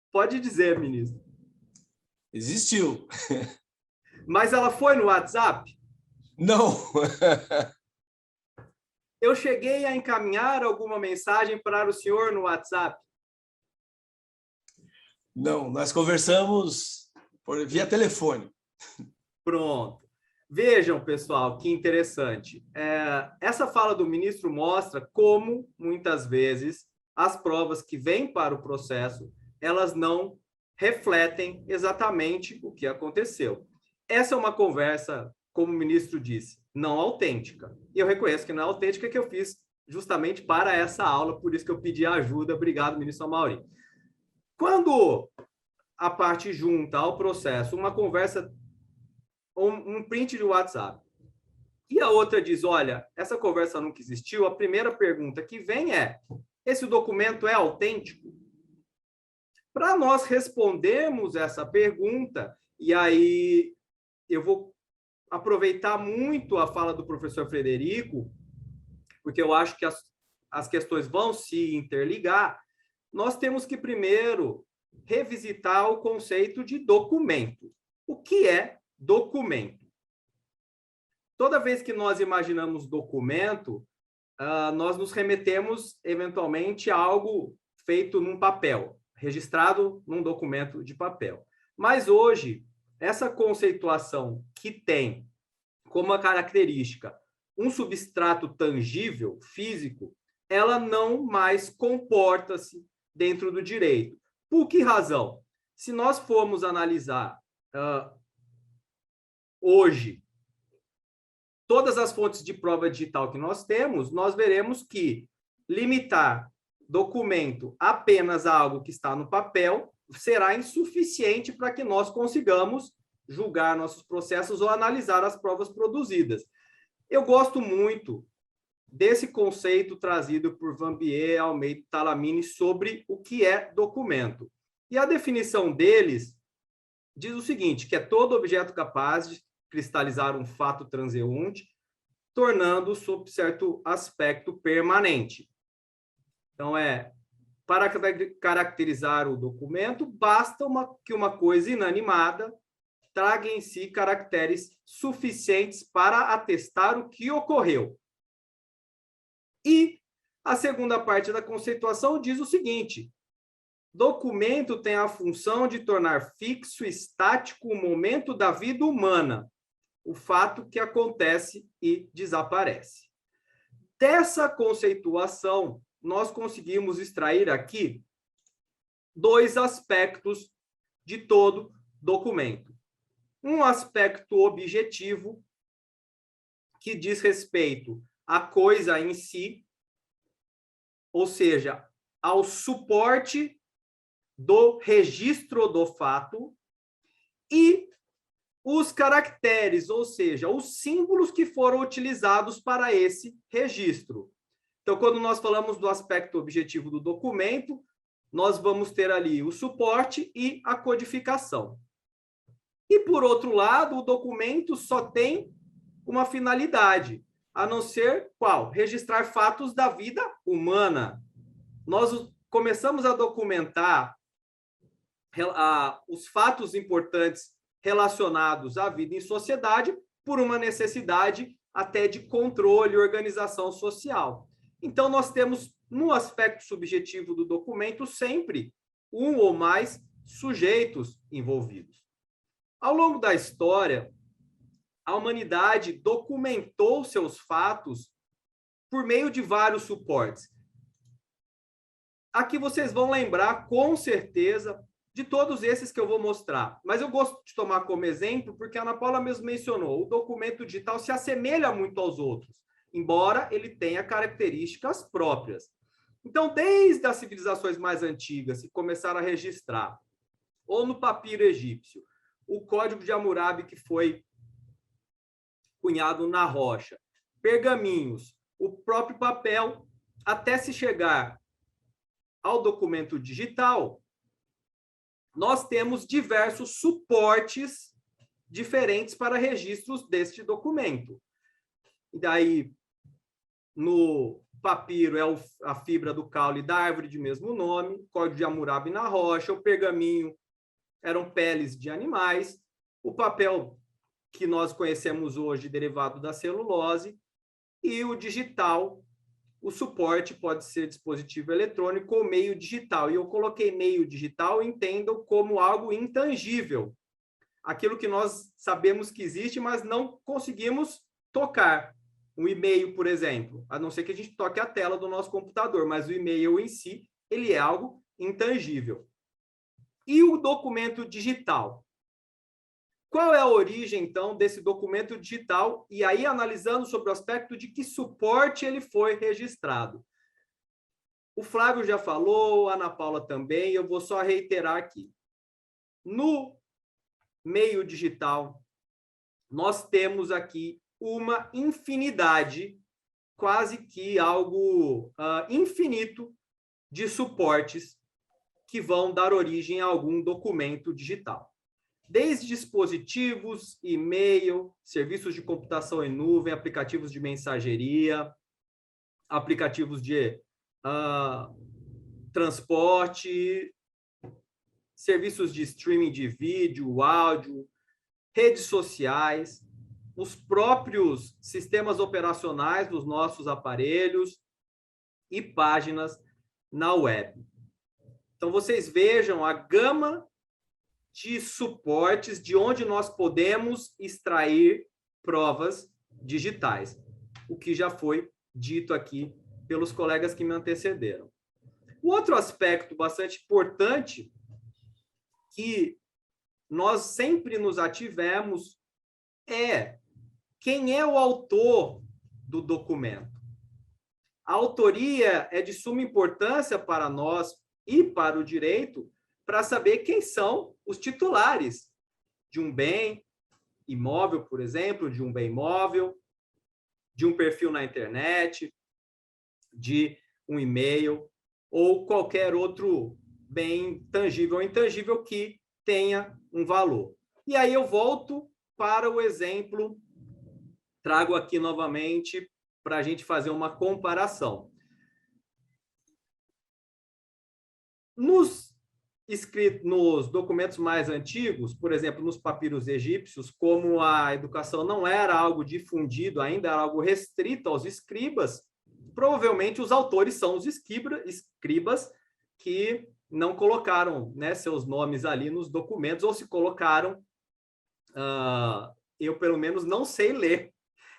[SPEAKER 5] Pode dizer, ministro.
[SPEAKER 2] Existiu.
[SPEAKER 5] Mas ela foi no WhatsApp?
[SPEAKER 2] Não.
[SPEAKER 5] Eu cheguei a encaminhar alguma mensagem para o senhor no WhatsApp?
[SPEAKER 2] Não, nós conversamos via telefone.
[SPEAKER 5] Pronto. Vejam, pessoal, que interessante. Essa fala do ministro mostra como, muitas vezes, as provas que vêm para o processo, elas não refletem exatamente o que aconteceu. Essa é uma conversa, como o ministro disse, não autêntica. E eu reconheço que não é autêntica, que eu fiz justamente para essa aula, por isso que eu pedi ajuda. Obrigado, ministro Amauri. Quando a parte junta ao processo uma conversa, um print de WhatsApp, e a outra diz, olha, essa conversa nunca existiu, a primeira pergunta que vem é, esse documento é autêntico? Para nós respondermos essa pergunta, e aí eu vou aproveitar muito a fala do professor Frederico, porque eu acho que as questões vão se interligar, nós temos que primeiro revisitar o conceito de documento. O que é documento? Toda vez que nós imaginamos documento, nós nos remetemos, eventualmente, a algo feito num papel, registrado num documento de papel. Mas hoje, essa conceituação que tem como a característica um substrato tangível, físico, ela não mais comporta-se dentro do direito. Por que razão? Se nós formos analisar hoje todas as fontes de prova digital que nós temos, nós veremos que limitar documento apenas a algo que está no papel será insuficiente para que nós consigamos julgar nossos processos ou analisar as provas produzidas. Eu gosto muito desse conceito trazido por Vanbier, Almeida e Talamini sobre o que é documento. E a definição deles diz o seguinte, que é todo objeto capaz de cristalizar um fato transeunte, tornando-o sob certo aspecto permanente. Então, para caracterizar o documento, basta que uma coisa inanimada traga em si caracteres suficientes para atestar o que ocorreu. E a segunda parte da conceituação diz o seguinte: documento tem a função de tornar fixo e estático o momento da vida humana, o fato que acontece e desaparece. Dessa conceituação, nós conseguimos extrair aqui 2 aspectos de todo documento. Um aspecto objetivo, que diz respeito à coisa em si, ou seja, ao suporte do registro do fato, e os caracteres, ou seja, os símbolos que foram utilizados para esse registro. Então, quando nós falamos do aspecto objetivo do documento, nós vamos ter ali o suporte e a codificação. E, por outro lado, o documento só tem uma finalidade, a não ser qual? Registrar fatos da vida humana. Nós começamos a documentar os fatos importantes relacionados à vida em sociedade por uma necessidade até de controle e organização social. Então, nós temos, no aspecto subjetivo do documento, sempre um ou mais sujeitos envolvidos. Ao longo da história, a humanidade documentou seus fatos por meio de vários suportes. Aqui vocês vão lembrar, com certeza, de todos esses que eu vou mostrar. Mas eu gosto de tomar como exemplo, porque a Ana Paula mesmo mencionou, o documento digital se assemelha muito aos outros, embora ele tenha características próprias. Então, desde as civilizações mais antigas, que começaram a registrar, ou no papiro egípcio, o Código de Hammurabi, que foi cunhado na rocha, pergaminhos, o próprio papel, até se chegar ao documento digital, nós temos diversos suportes diferentes para registros deste documento. E daí, no papiro é a fibra do caule da árvore de mesmo nome, Código de Hammurabi na rocha, o pergaminho eram peles de animais, o papel que nós conhecemos hoje derivado da celulose, e o digital, o suporte pode ser dispositivo eletrônico ou meio digital. E eu coloquei meio digital, entendam como algo intangível. Aquilo que nós sabemos que existe, mas não conseguimos tocar. Um e-mail, por exemplo, a não ser que a gente toque a tela do nosso computador, mas o e-mail em si, ele é algo intangível. E o documento digital? Qual é a origem, então, desse documento digital? E aí, analisando sobre o aspecto de que suporte ele foi registrado. O Flávio já falou, a Ana Paula também, eu vou só reiterar aqui. No meio digital, nós temos aqui uma infinidade, quase que algo infinito, de suportes que vão dar origem a algum documento digital. Desde dispositivos, e-mail, serviços de computação em nuvem, aplicativos de mensageria, aplicativos de transporte, serviços de streaming de vídeo, áudio, redes sociais, os próprios sistemas operacionais dos nossos aparelhos e páginas na web. Então, vocês vejam a gama de suportes de onde nós podemos extrair provas digitais, o que já foi dito aqui pelos colegas que me antecederam. O outro aspecto bastante importante que nós sempre nos ativemos é quem é o autor do documento. A autoria é de suma importância para nós e para o direito para saber quem são os titulares de um bem imóvel, por exemplo, de um bem móvel, de um perfil na internet, de um e-mail ou qualquer outro bem tangível ou intangível que tenha um valor. E aí eu volto para o exemplo, trago aqui novamente para a gente fazer uma comparação. Nos documentos mais antigos, por exemplo, nos papiros egípcios, como a educação não era algo difundido, ainda era algo restrito aos escribas, provavelmente os autores são os escribas que não colocaram, né, seus nomes ali nos documentos, ou se colocaram, eu pelo menos não sei ler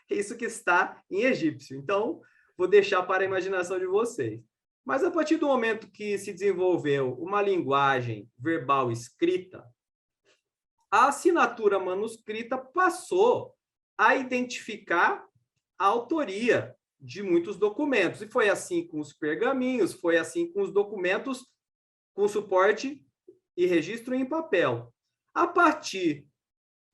[SPEAKER 5] isso que está em egípcio. Então, vou deixar para a imaginação de vocês. Mas a partir do momento que se desenvolveu uma linguagem verbal escrita, a assinatura manuscrita passou a identificar a autoria de muitos documentos. E foi assim com os pergaminhos, foi assim com os documentos com suporte e registro em papel. A partir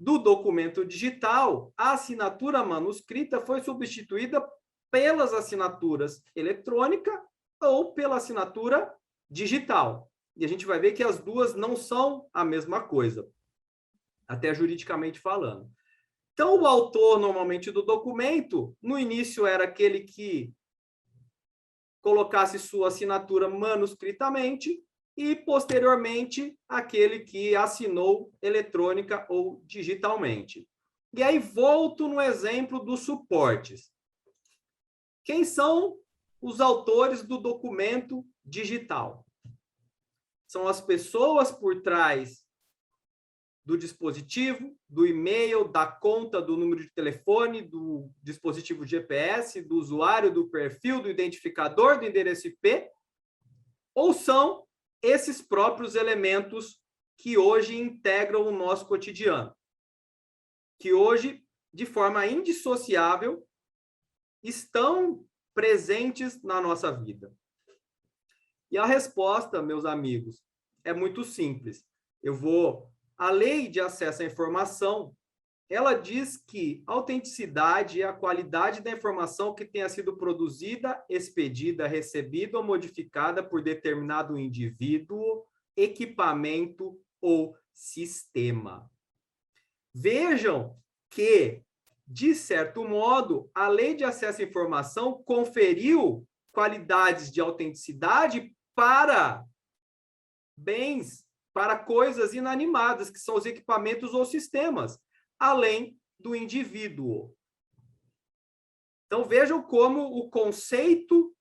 [SPEAKER 5] do documento digital, a assinatura manuscrita foi substituída pelas assinaturas eletrônica ou pela assinatura digital. E a gente vai ver que as duas não são a mesma coisa, até juridicamente falando. Então, o autor, normalmente, do documento, no início era aquele que colocasse sua assinatura manuscritamente e, posteriormente, aquele que assinou eletrônica ou digitalmente. E aí, volto no exemplo dos suportes. Quem são os autores do documento digital? São as pessoas por trás do dispositivo, do e-mail, da conta, do número de telefone, do dispositivo GPS, do usuário, do perfil, do identificador, do endereço IP, ou são esses próprios elementos que hoje integram o nosso cotidiano, que hoje, de forma indissociável, estão presentes na nossa vida? E a resposta, meus amigos, é muito simples. A Lei de Acesso à Informação, ela diz que a autenticidade é a qualidade da informação que tenha sido produzida, expedida, recebida ou modificada por determinado indivíduo, equipamento ou sistema. Vejam que, de certo modo, a Lei de Acesso à Informação conferiu qualidades de autenticidade para bens, para coisas inanimadas, que são os equipamentos ou sistemas, além do indivíduo. Então, vejam como o conceito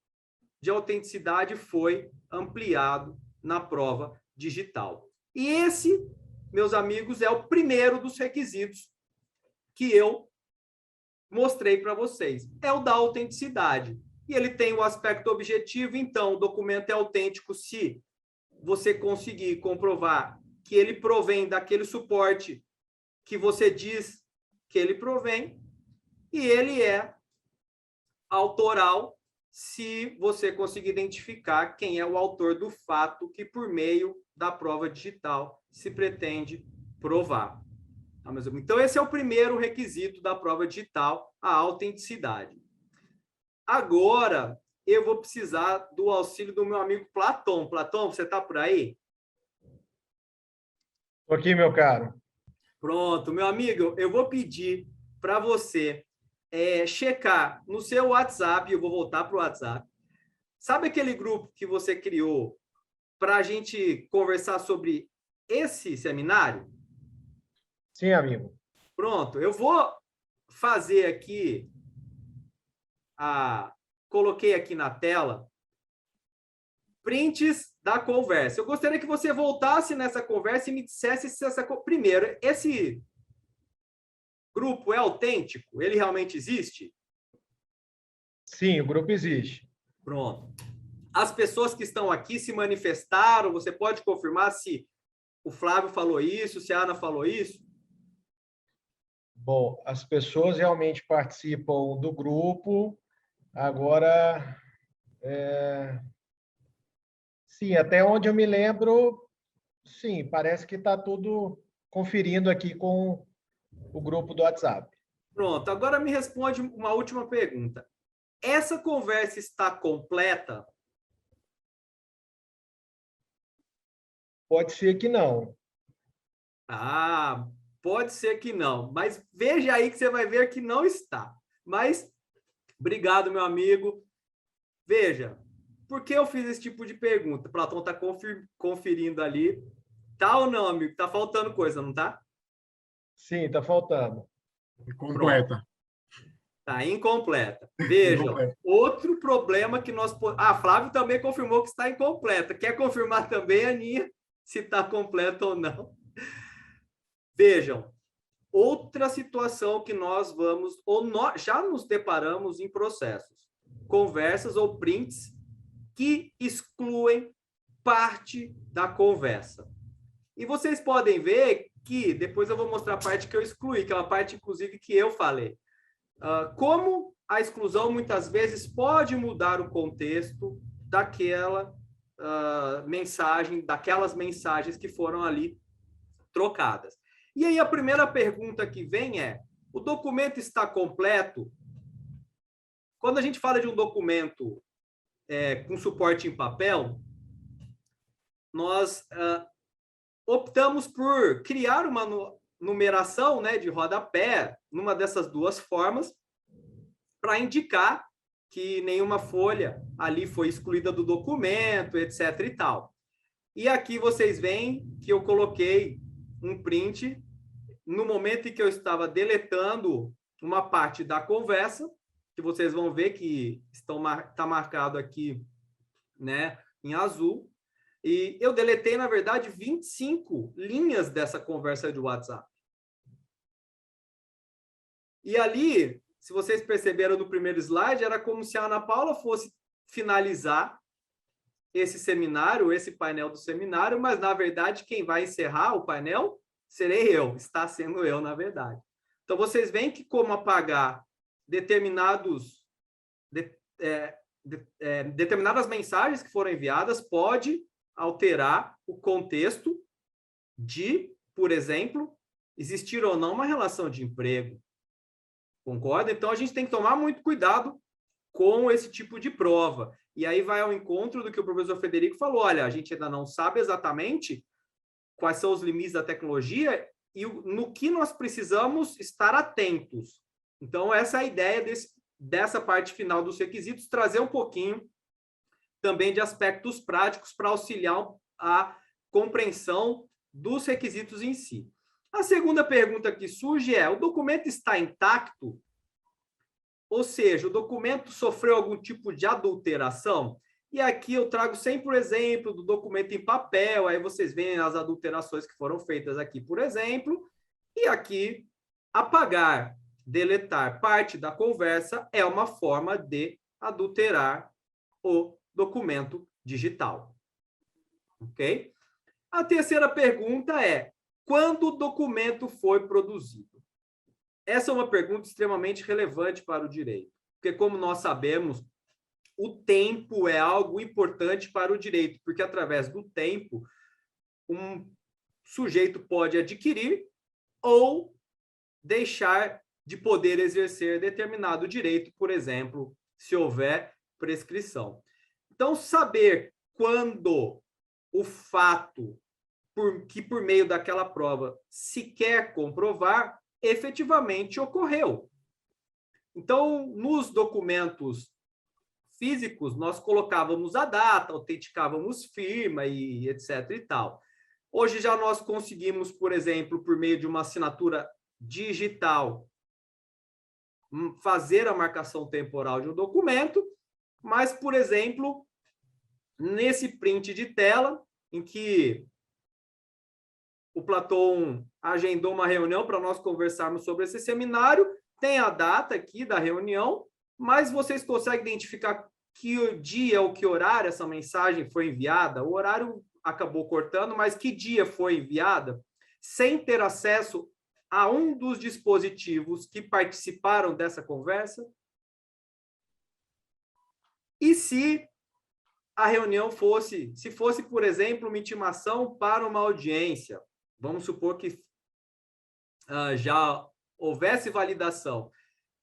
[SPEAKER 5] de autenticidade foi ampliado na prova digital. E esse, meus amigos, é o primeiro dos requisitos que eu mostrei para vocês. É o da autenticidade. E ele tem o aspecto objetivo, então, o documento é autêntico se você conseguir comprovar que ele provém daquele suporte que você diz que ele provém, e ele é autoral se você conseguir identificar quem é o autor do fato que, por meio da prova digital, se pretende provar. Então, esse é o primeiro requisito da prova digital, a autenticidade. Agora, eu vou precisar do auxílio do meu amigo Platão. Platão, você está por aí?
[SPEAKER 6] Estou aqui, meu caro.
[SPEAKER 5] Pronto, meu amigo, eu vou pedir para você checar no seu WhatsApp, eu vou voltar para o WhatsApp. Sabe aquele grupo que você criou para a gente conversar sobre esse seminário?
[SPEAKER 6] Sim, amigo.
[SPEAKER 5] Pronto, eu vou fazer aqui coloquei aqui na tela prints da conversa. Eu gostaria que você voltasse nessa conversa e me dissesse se primeiro, esse grupo é autêntico? Ele realmente existe?
[SPEAKER 6] Sim, o grupo existe.
[SPEAKER 5] Pronto. As pessoas que estão aqui se manifestaram, você pode confirmar se o Flávio falou isso, se a Ana falou isso?
[SPEAKER 6] Bom, as pessoas realmente participam do grupo. Agora, sim, até onde eu me lembro, sim, parece que está tudo conferindo aqui com o grupo do WhatsApp.
[SPEAKER 5] Pronto, agora me responde uma última pergunta. Essa conversa está completa?
[SPEAKER 6] Pode ser que não.
[SPEAKER 5] Ah, pode ser que não, mas veja aí que você vai ver que não está. Mas, obrigado, meu amigo. Veja, por que eu fiz esse tipo de pergunta? Platão está conferindo ali. Tá ou não, amigo? Tá faltando coisa, não tá?
[SPEAKER 6] Sim, está faltando.
[SPEAKER 3] Completa.
[SPEAKER 5] Tá incompleta. Vejam, outro problema que nós... Flávio também confirmou que está incompleta. Quer confirmar também, Aninha, se está completa ou não? Vejam, outra situação que nós vamos, ou nós já nos deparamos em processos, conversas ou prints que excluem parte da conversa. E vocês podem ver que, depois eu vou mostrar a parte que eu excluí, que é uma parte, inclusive, que eu falei. Como a exclusão, muitas vezes, pode mudar o contexto daquela mensagem, daquelas mensagens que foram ali trocadas. E aí a primeira pergunta que vem é: o documento está completo? Quando a gente fala de um documento com suporte em papel, nós optamos por criar uma numeração, né, de rodapé, numa dessas duas formas, para indicar que nenhuma folha ali foi excluída do documento, etc. e tal. E aqui vocês veem que eu coloquei um print no momento em que eu estava deletando uma parte da conversa, que vocês vão ver que está marcado aqui, né, em azul. E eu deletei, na verdade, 25 linhas dessa conversa de WhatsApp. E ali, se vocês perceberam no primeiro slide, era como se a Ana Paula fosse finalizar esse seminário, esse painel do seminário, mas, na verdade, quem vai encerrar o painel serei eu, está sendo eu, na verdade. Então, vocês veem que como apagar determinadas mensagens que foram enviadas pode alterar o contexto de, por exemplo, existir ou não uma relação de emprego. Concorda? Então, a gente tem que tomar muito cuidado com esse tipo de prova. E aí vai ao encontro do que o professor Federico falou. Olha, a gente ainda não sabe exatamente quais são os limites da tecnologia e no que nós precisamos estar atentos. Então, essa é a ideia dessa parte final dos requisitos, trazer um pouquinho também de aspectos práticos para auxiliar a compreensão dos requisitos em si. A segunda pergunta que surge é: o documento está intacto? Ou seja, o documento sofreu algum tipo de adulteração? E aqui eu trago sempre o exemplo do documento em papel, aí vocês veem as adulterações que foram feitas aqui, por exemplo, e aqui apagar, deletar parte da conversa é uma forma de adulterar o documento digital. Ok? A terceira pergunta é: quando o documento foi produzido? Essa é uma pergunta extremamente relevante para o direito, porque, como nós sabemos, o tempo é algo importante para o direito, porque através do tempo um sujeito pode adquirir ou deixar de poder exercer determinado direito, por exemplo, se houver prescrição. Então, saber quando o fato que por meio daquela prova se quer comprovar efetivamente ocorreu. Então, nos documentos físicos, nós colocávamos a data, autenticávamos firma e etc. e tal. Hoje já nós conseguimos, por exemplo, por meio de uma assinatura digital, fazer a marcação temporal de um documento, mas, por exemplo, nesse print de tela, em que o Platão agendou uma reunião para nós conversarmos sobre esse seminário, tem a data aqui da reunião, mas vocês conseguem identificar que dia ou que horário essa mensagem foi enviada? O horário acabou cortando, mas que dia foi enviada? Sem ter acesso a um dos dispositivos que participaram dessa conversa? E se a reunião fosse, por exemplo, uma intimação para uma audiência, vamos supor que já houvesse validação,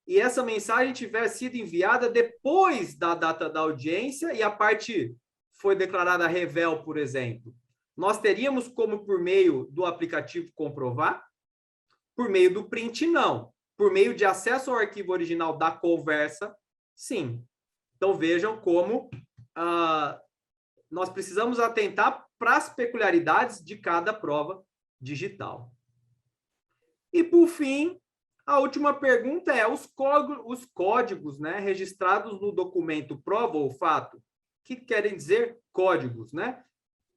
[SPEAKER 5] e essa mensagem tivesse sido enviada depois da data da audiência e a parte foi declarada revel, por exemplo, nós teríamos como, por meio do aplicativo, comprovar? Por meio do print, não. Por meio de acesso ao arquivo original da conversa, sim. Então, vejam como nós precisamos atentar para as peculiaridades de cada prova digital. E, por fim, a última pergunta é os códigos, né, registrados no documento prova ou fato. O que querem dizer códigos, né?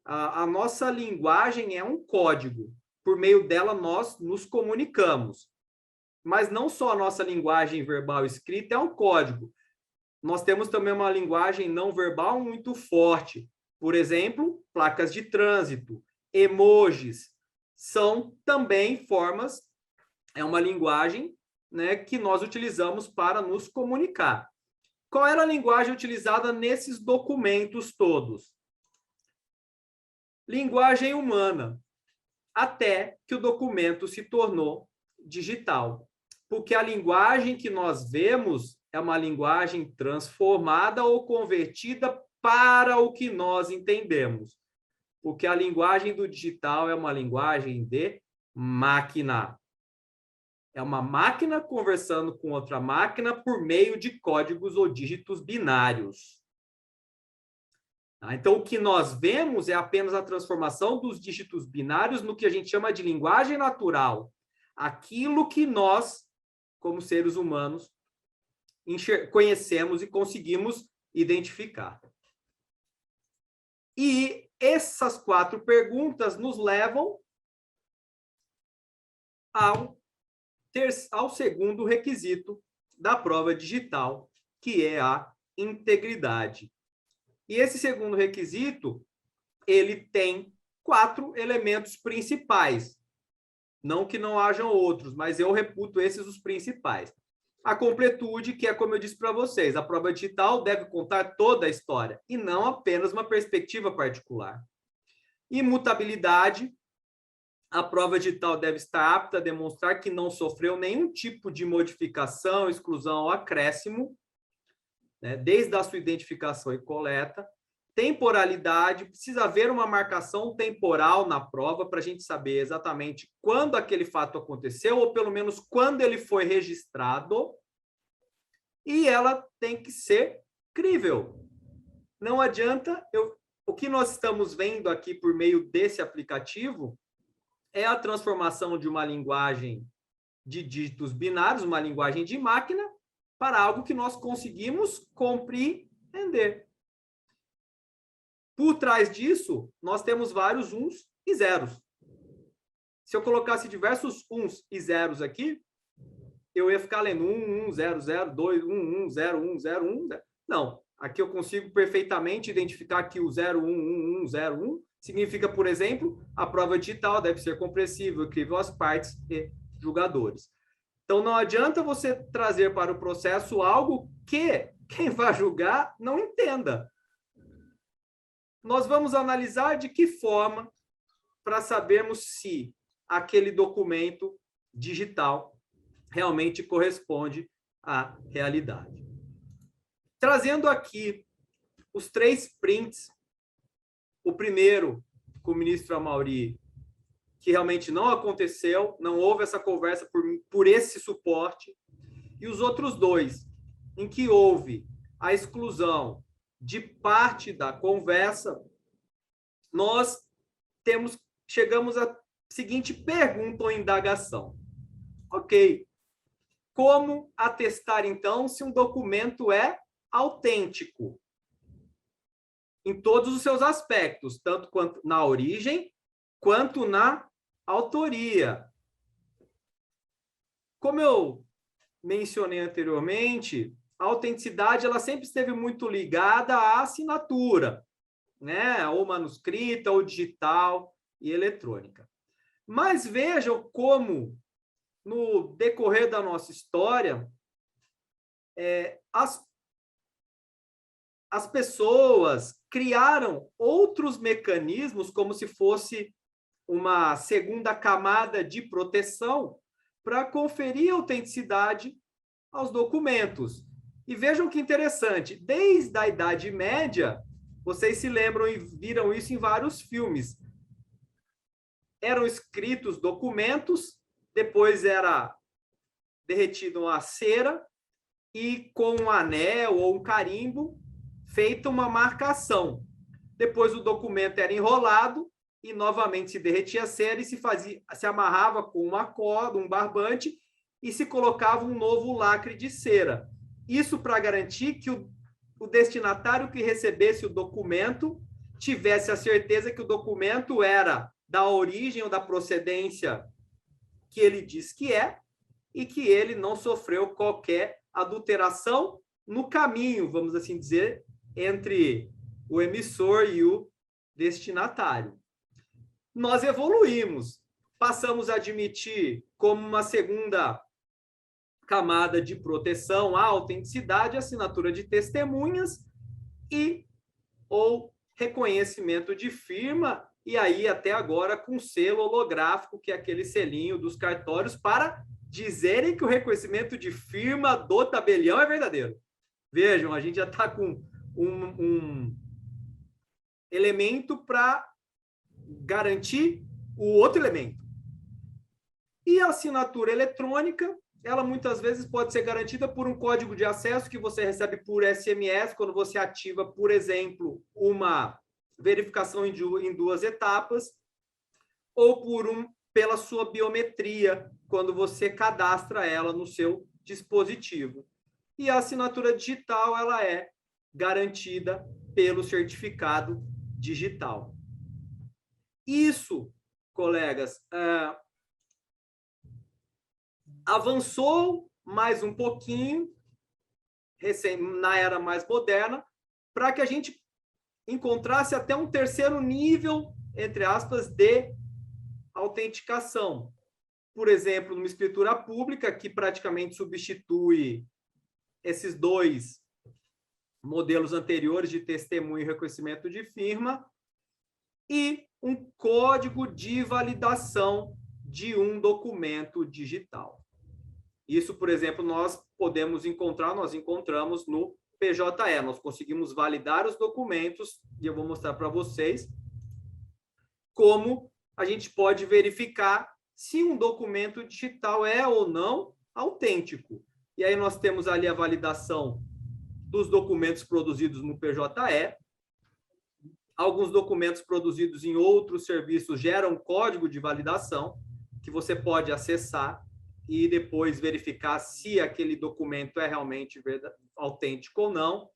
[SPEAKER 5] A nossa linguagem é um código. Por meio dela, nós nos comunicamos. Mas não só a nossa linguagem verbal escrita é um código. Nós temos também uma linguagem não verbal muito forte. Por exemplo, placas de trânsito, emojis, são também formas, é uma linguagem, né, que nós utilizamos para nos comunicar. Qual era a linguagem utilizada nesses documentos todos? Linguagem humana, até que o documento se tornou digital. Porque a linguagem que nós vemos é uma linguagem transformada ou convertida para o que nós entendemos. Porque a linguagem do digital é uma linguagem de máquina. É uma máquina conversando com outra máquina por meio de códigos ou dígitos binários. Então, o que nós vemos é apenas a transformação dos dígitos binários no que a gente chama de linguagem natural. Aquilo que nós, como seres humanos, conhecemos e conseguimos identificar. E essas 4 perguntas nos levam ao segundo requisito da prova digital, que é a integridade. E esse segundo requisito, ele tem 4 elementos principais. Não que não hajam outros, mas eu reputo esses os principais. A completude, que é como eu disse para vocês, a prova digital deve contar toda a história, e não apenas uma perspectiva particular. Imutabilidade, a prova digital deve estar apta a demonstrar que não sofreu nenhum tipo de modificação, exclusão ou acréscimo, né, desde a sua identificação e coleta. Temporalidade, precisa haver uma marcação temporal na prova para a gente saber exatamente quando aquele fato aconteceu, ou pelo menos quando ele foi registrado, e ela tem que ser crível. Não adianta, o que nós estamos vendo aqui por meio desse aplicativo é a transformação de uma linguagem de dígitos binários, uma linguagem de máquina, para algo que nós conseguimos compreender. Por trás disso, nós temos vários uns e zeros. Se eu colocasse diversos uns e zeros aqui, eu ia ficar lendo 1, 1, 0, 0, 2, 1, 1, 0, 1, 0, 1. Não, aqui eu consigo perfeitamente identificar que o 0, 1, 1, 1, 0, 1 significa, por exemplo, a prova digital deve ser compreensível, crível às partes e julgadores. Então, não adianta você trazer para o processo algo que quem vai julgar não entenda. Nós vamos analisar de que forma para sabermos se aquele documento digital realmente corresponde à realidade. Trazendo aqui os 3 prints, o primeiro com o ministro Amaury, que realmente não aconteceu, não houve essa conversa por esse suporte, e os outros 2, em que houve a exclusão de parte da conversa, nós chegamos à seguinte pergunta ou indagação. Ok, como atestar, então, se um documento é autêntico? Em todos os seus aspectos, tanto quanto na origem, quanto na autoria. Como eu mencionei anteriormente, a autenticidade ela sempre esteve muito ligada à assinatura, né? Ou manuscrita, ou digital e eletrônica. Mas vejam como no decorrer da nossa história, as pessoas criaram outros mecanismos, como se fosse uma segunda camada de proteção, para conferir autenticidade aos documentos. E vejam que interessante, desde a Idade Média, vocês se lembram e viram isso em vários filmes, eram escritos documentos, depois era derretido a cera, e com um anel ou um carimbo, feita uma marcação. Depois o documento era enrolado e novamente se derretia a cera e se amarrava com uma corda, um barbante, e se colocava um novo lacre de cera. Isso para garantir que o destinatário que recebesse o documento tivesse a certeza que o documento era da origem ou da procedência que ele diz que é, e que ele não sofreu qualquer adulteração no caminho, vamos assim dizer, entre o emissor e o destinatário. Nós evoluímos, passamos a admitir como uma segunda camada de proteção à autenticidade, assinatura de testemunhas e ou reconhecimento de firma, e aí até agora com selo holográfico, que é aquele selinho dos cartórios, para dizerem que o reconhecimento de firma do tabelião é verdadeiro. Vejam, a gente já está com um elemento para garantir o outro elemento. E a assinatura eletrônica, ela muitas vezes pode ser garantida por um código de acesso que você recebe por SMS, quando você ativa, por exemplo, uma verificação em duas etapas, ou pela sua biometria, quando você cadastra ela no seu dispositivo. E a assinatura digital, ela é garantida pelo certificado digital. Isso, colegas, avançou mais um pouquinho na era mais moderna, para que a gente encontrasse até um terceiro nível, entre aspas, de autenticação. Por exemplo, numa escritura pública, que praticamente substitui esses dois modelos anteriores de testemunho e reconhecimento de firma, e um código de validação de um documento digital. Isso, por exemplo, nós encontramos no PJE, nós conseguimos validar os documentos, e eu vou mostrar para vocês como a gente pode verificar se um documento digital é ou não autêntico. E aí nós temos ali a validação dos documentos produzidos no PJE. Alguns documentos produzidos em outros serviços geram código de validação, que você pode acessar e depois verificar se aquele documento é realmente autêntico ou não.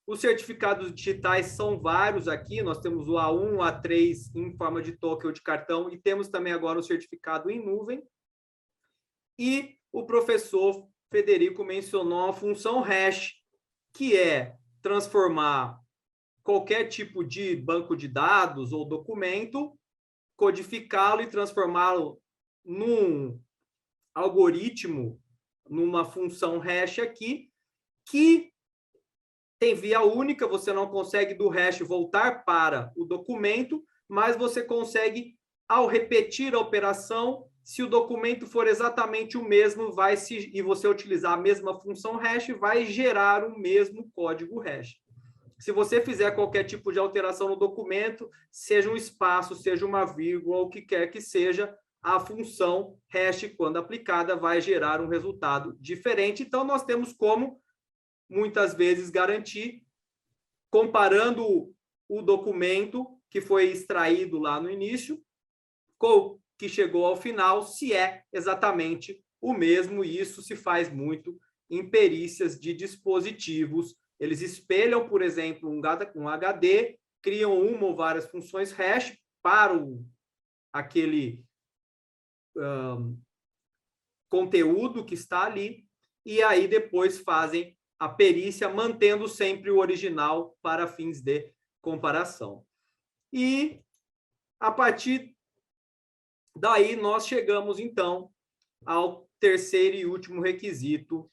[SPEAKER 5] Os certificados digitais são vários aqui, nós temos o A1, A3 em forma de token ou de cartão, e temos também agora o certificado em nuvem. E o professor Federico mencionou a função hash, que é transformar qualquer tipo de banco de dados ou documento, codificá-lo e transformá-lo num algoritmo, numa função hash aqui, que tem via única, você não consegue do hash voltar para o documento, mas você consegue, ao repetir a operação, se o documento for exatamente o mesmo, e você utilizar a mesma função hash, vai gerar o mesmo código hash. Se você fizer qualquer tipo de alteração no documento, seja um espaço, seja uma vírgula, ou o que quer que seja, a função hash, quando aplicada, vai gerar um resultado diferente. Então, nós temos como, muitas vezes, garantir, comparando o documento que foi extraído lá no início com o que chegou ao final, se é exatamente o mesmo, e isso se faz muito em perícias de dispositivos. Eles espelham, por exemplo, um HD, criam uma ou várias funções hash para aquele conteúdo que está ali, e aí depois fazem a perícia, mantendo sempre o original para fins de comparação. E, a partir daí, nós chegamos, então, ao terceiro e último requisito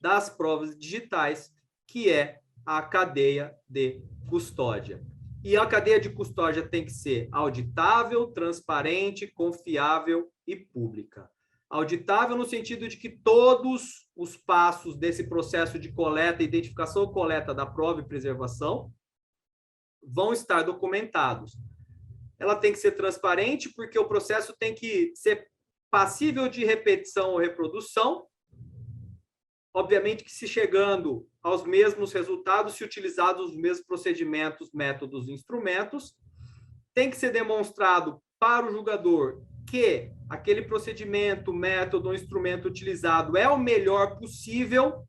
[SPEAKER 5] das provas digitais, que é a cadeia de custódia. E a cadeia de custódia tem que ser auditável, transparente, confiável e pública. Auditável no sentido de que todos os passos desse processo de coleta, identificação e coleta da prova e preservação vão estar documentados. Ela tem que ser transparente porque o processo tem que ser passível de repetição ou reprodução. Obviamente que se chegando aos mesmos resultados, se utilizados os mesmos procedimentos, métodos e instrumentos, tem que ser demonstrado para o julgador que aquele procedimento, método ou instrumento utilizado é o melhor possível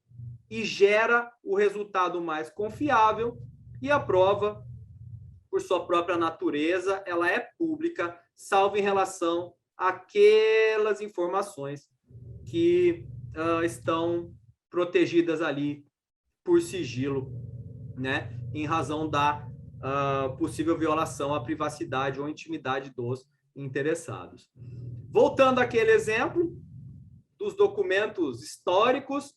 [SPEAKER 5] e gera o resultado mais confiável, e a prova, por sua própria natureza, ela é pública, salvo em relação àquelas informações que estão protegidas ali por sigilo, né, em razão da possível violação à privacidade ou intimidade dos interessados. Voltando àquele exemplo dos documentos históricos,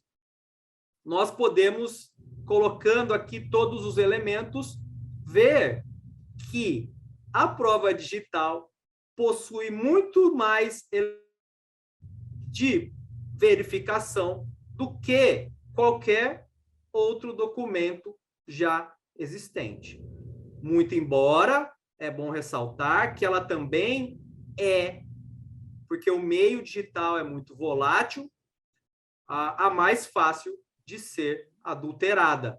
[SPEAKER 5] nós podemos, colocando aqui todos os elementos, ver que a prova digital possui muito mais de verificação do que qualquer outro documento já existente. Muito embora, é bom ressaltar que ela também porque o meio digital é muito volátil, a mais fácil de ser adulterada.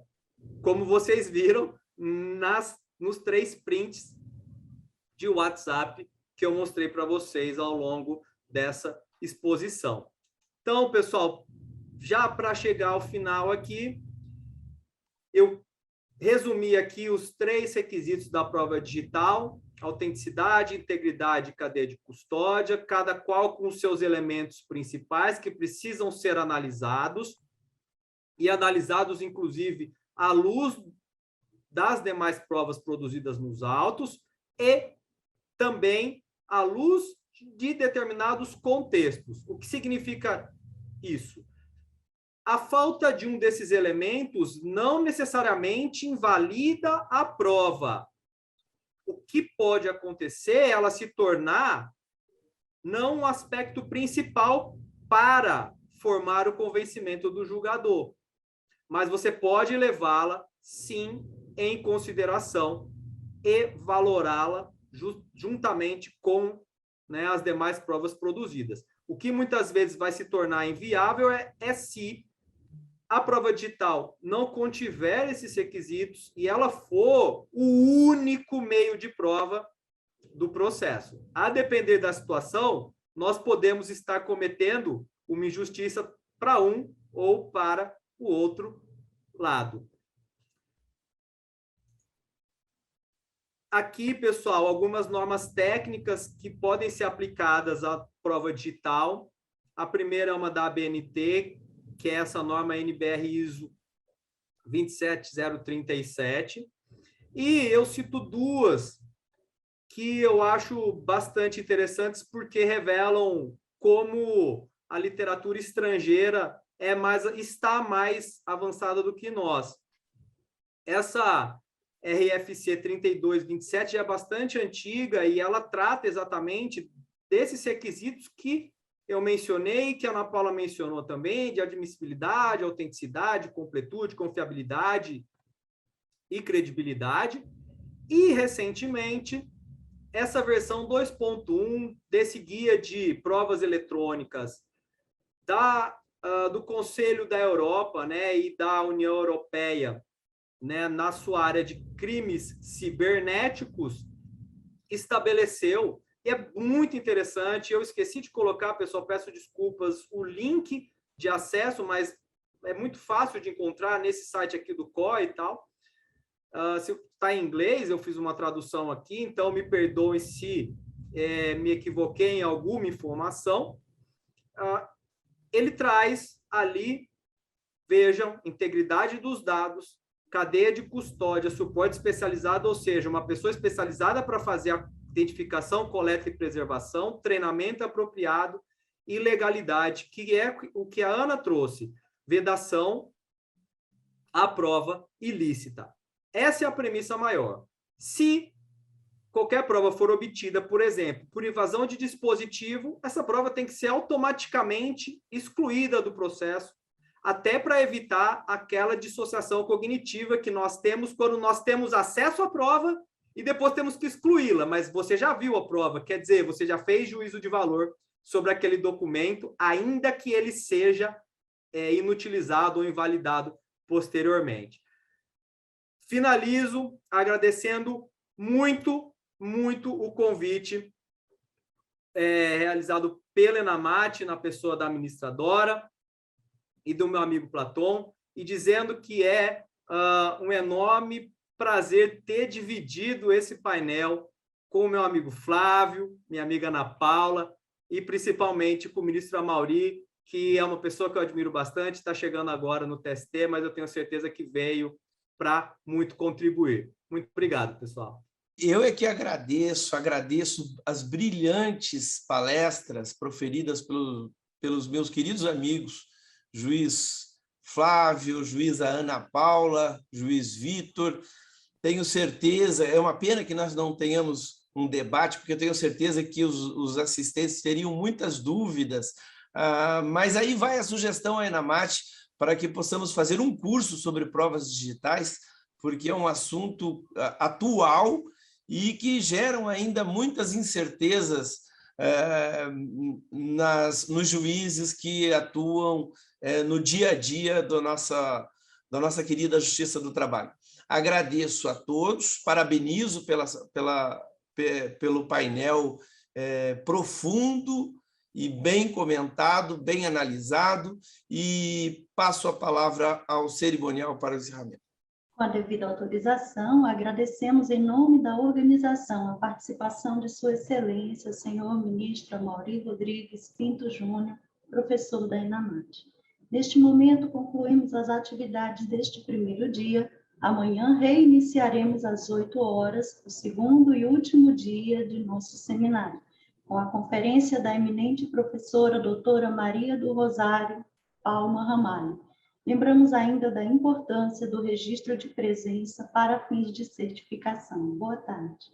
[SPEAKER 5] Como vocês viram nos 3 prints de WhatsApp que eu mostrei para vocês ao longo dessa exposição. Então, pessoal, já para chegar ao final aqui, eu resumi aqui os 3 requisitos da prova digital: autenticidade, integridade e cadeia de custódia, cada qual com seus elementos principais que precisam ser analisados, e analisados, inclusive, à luz das demais provas produzidas nos autos e também à luz de determinados contextos. O que significa isso? A falta de um desses elementos não necessariamente invalida a prova. O que pode acontecer é ela se tornar não um aspecto principal para formar o convencimento do julgador, mas você pode levá-la, sim, em consideração e valorá-la juntamente com, né, as demais provas produzidas. O que muitas vezes vai se tornar inviável é se a prova digital não contiver esses requisitos e ela for o único meio de prova do processo. A depender da situação, nós podemos estar cometendo uma injustiça para um ou para o outro lado. Aqui, pessoal, algumas normas técnicas que podem ser aplicadas à prova digital. A primeira é uma da ABNT, que é essa norma NBR ISO 27037. E eu cito 2 que eu acho bastante interessantes porque revelam como a literatura estrangeira está mais avançada do que nós. Essa RFC 3227 é bastante antiga e ela trata exatamente desses requisitos que eu mencionei, que a Ana Paula mencionou também, de admissibilidade, autenticidade, completude, confiabilidade e credibilidade. E, recentemente, essa versão 2.1 desse guia de provas eletrônicas do Conselho da Europa, né, e da União Europeia, né, na sua área de crimes cibernéticos, estabeleceu, e é muito interessante, eu esqueci de colocar, pessoal, peço desculpas, o link de acesso, mas é muito fácil de encontrar nesse site aqui do COI e tal. Se está em inglês, eu fiz uma tradução aqui, então me perdoem se me equivoquei em alguma informação. Ele traz ali, vejam, integridade dos dados, cadeia de custódia, suporte especializado, ou seja, uma pessoa especializada para fazer a identificação, coleta e preservação, treinamento apropriado e legalidade, que é o que a Ana trouxe, vedação à prova ilícita. Essa é a premissa maior. Se qualquer prova for obtida, por exemplo, por invasão de dispositivo, essa prova tem que ser automaticamente excluída do processo, até para evitar aquela dissociação cognitiva que nós temos quando nós temos acesso à prova e depois temos que excluí-la, mas você já viu a prova, quer dizer, você já fez juízo de valor sobre aquele documento, ainda que ele seja inutilizado ou invalidado posteriormente. Finalizo agradecendo muito o convite realizado pela Enamat, na pessoa da administradora e do meu amigo Platon, e dizendo que é um enorme prazer ter dividido esse painel com o meu amigo Flávio, minha amiga Ana Paula, e principalmente com o ministro Amaury, que é uma pessoa que eu admiro bastante, está chegando agora no TST, mas eu tenho certeza que veio para muito contribuir. Muito obrigado, pessoal.
[SPEAKER 2] Eu é que agradeço as brilhantes palestras proferidas pelos meus queridos amigos, juiz Flávio, juíza Ana Paula, juiz Vitor. Tenho certeza, é uma pena que nós não tenhamos um debate, porque eu tenho certeza que os assistentes teriam muitas dúvidas, mas aí vai a sugestão à Enamat para que possamos fazer um curso sobre provas digitais, porque é um assunto atual e que geram ainda muitas incertezas nos juízes que atuam no dia a dia da nossa querida Justiça do Trabalho. Agradeço a todos, parabenizo pelo painel profundo e bem comentado, bem analisado, e passo a palavra ao cerimonial para o encerramento.
[SPEAKER 1] Com a devida autorização, agradecemos em nome da organização a participação de Sua Excelência, senhor ministro Amaury Rodrigues Pinto Júnior, professor da Enamat. Neste momento, concluímos as atividades deste primeiro dia. Amanhã reiniciaremos às 8 horas, o segundo e último dia de nosso seminário, com a conferência da eminente professora doutora Maria do Rosário Palma Ramalho. Lembramos ainda da importância do registro de presença para fins de certificação. Boa tarde.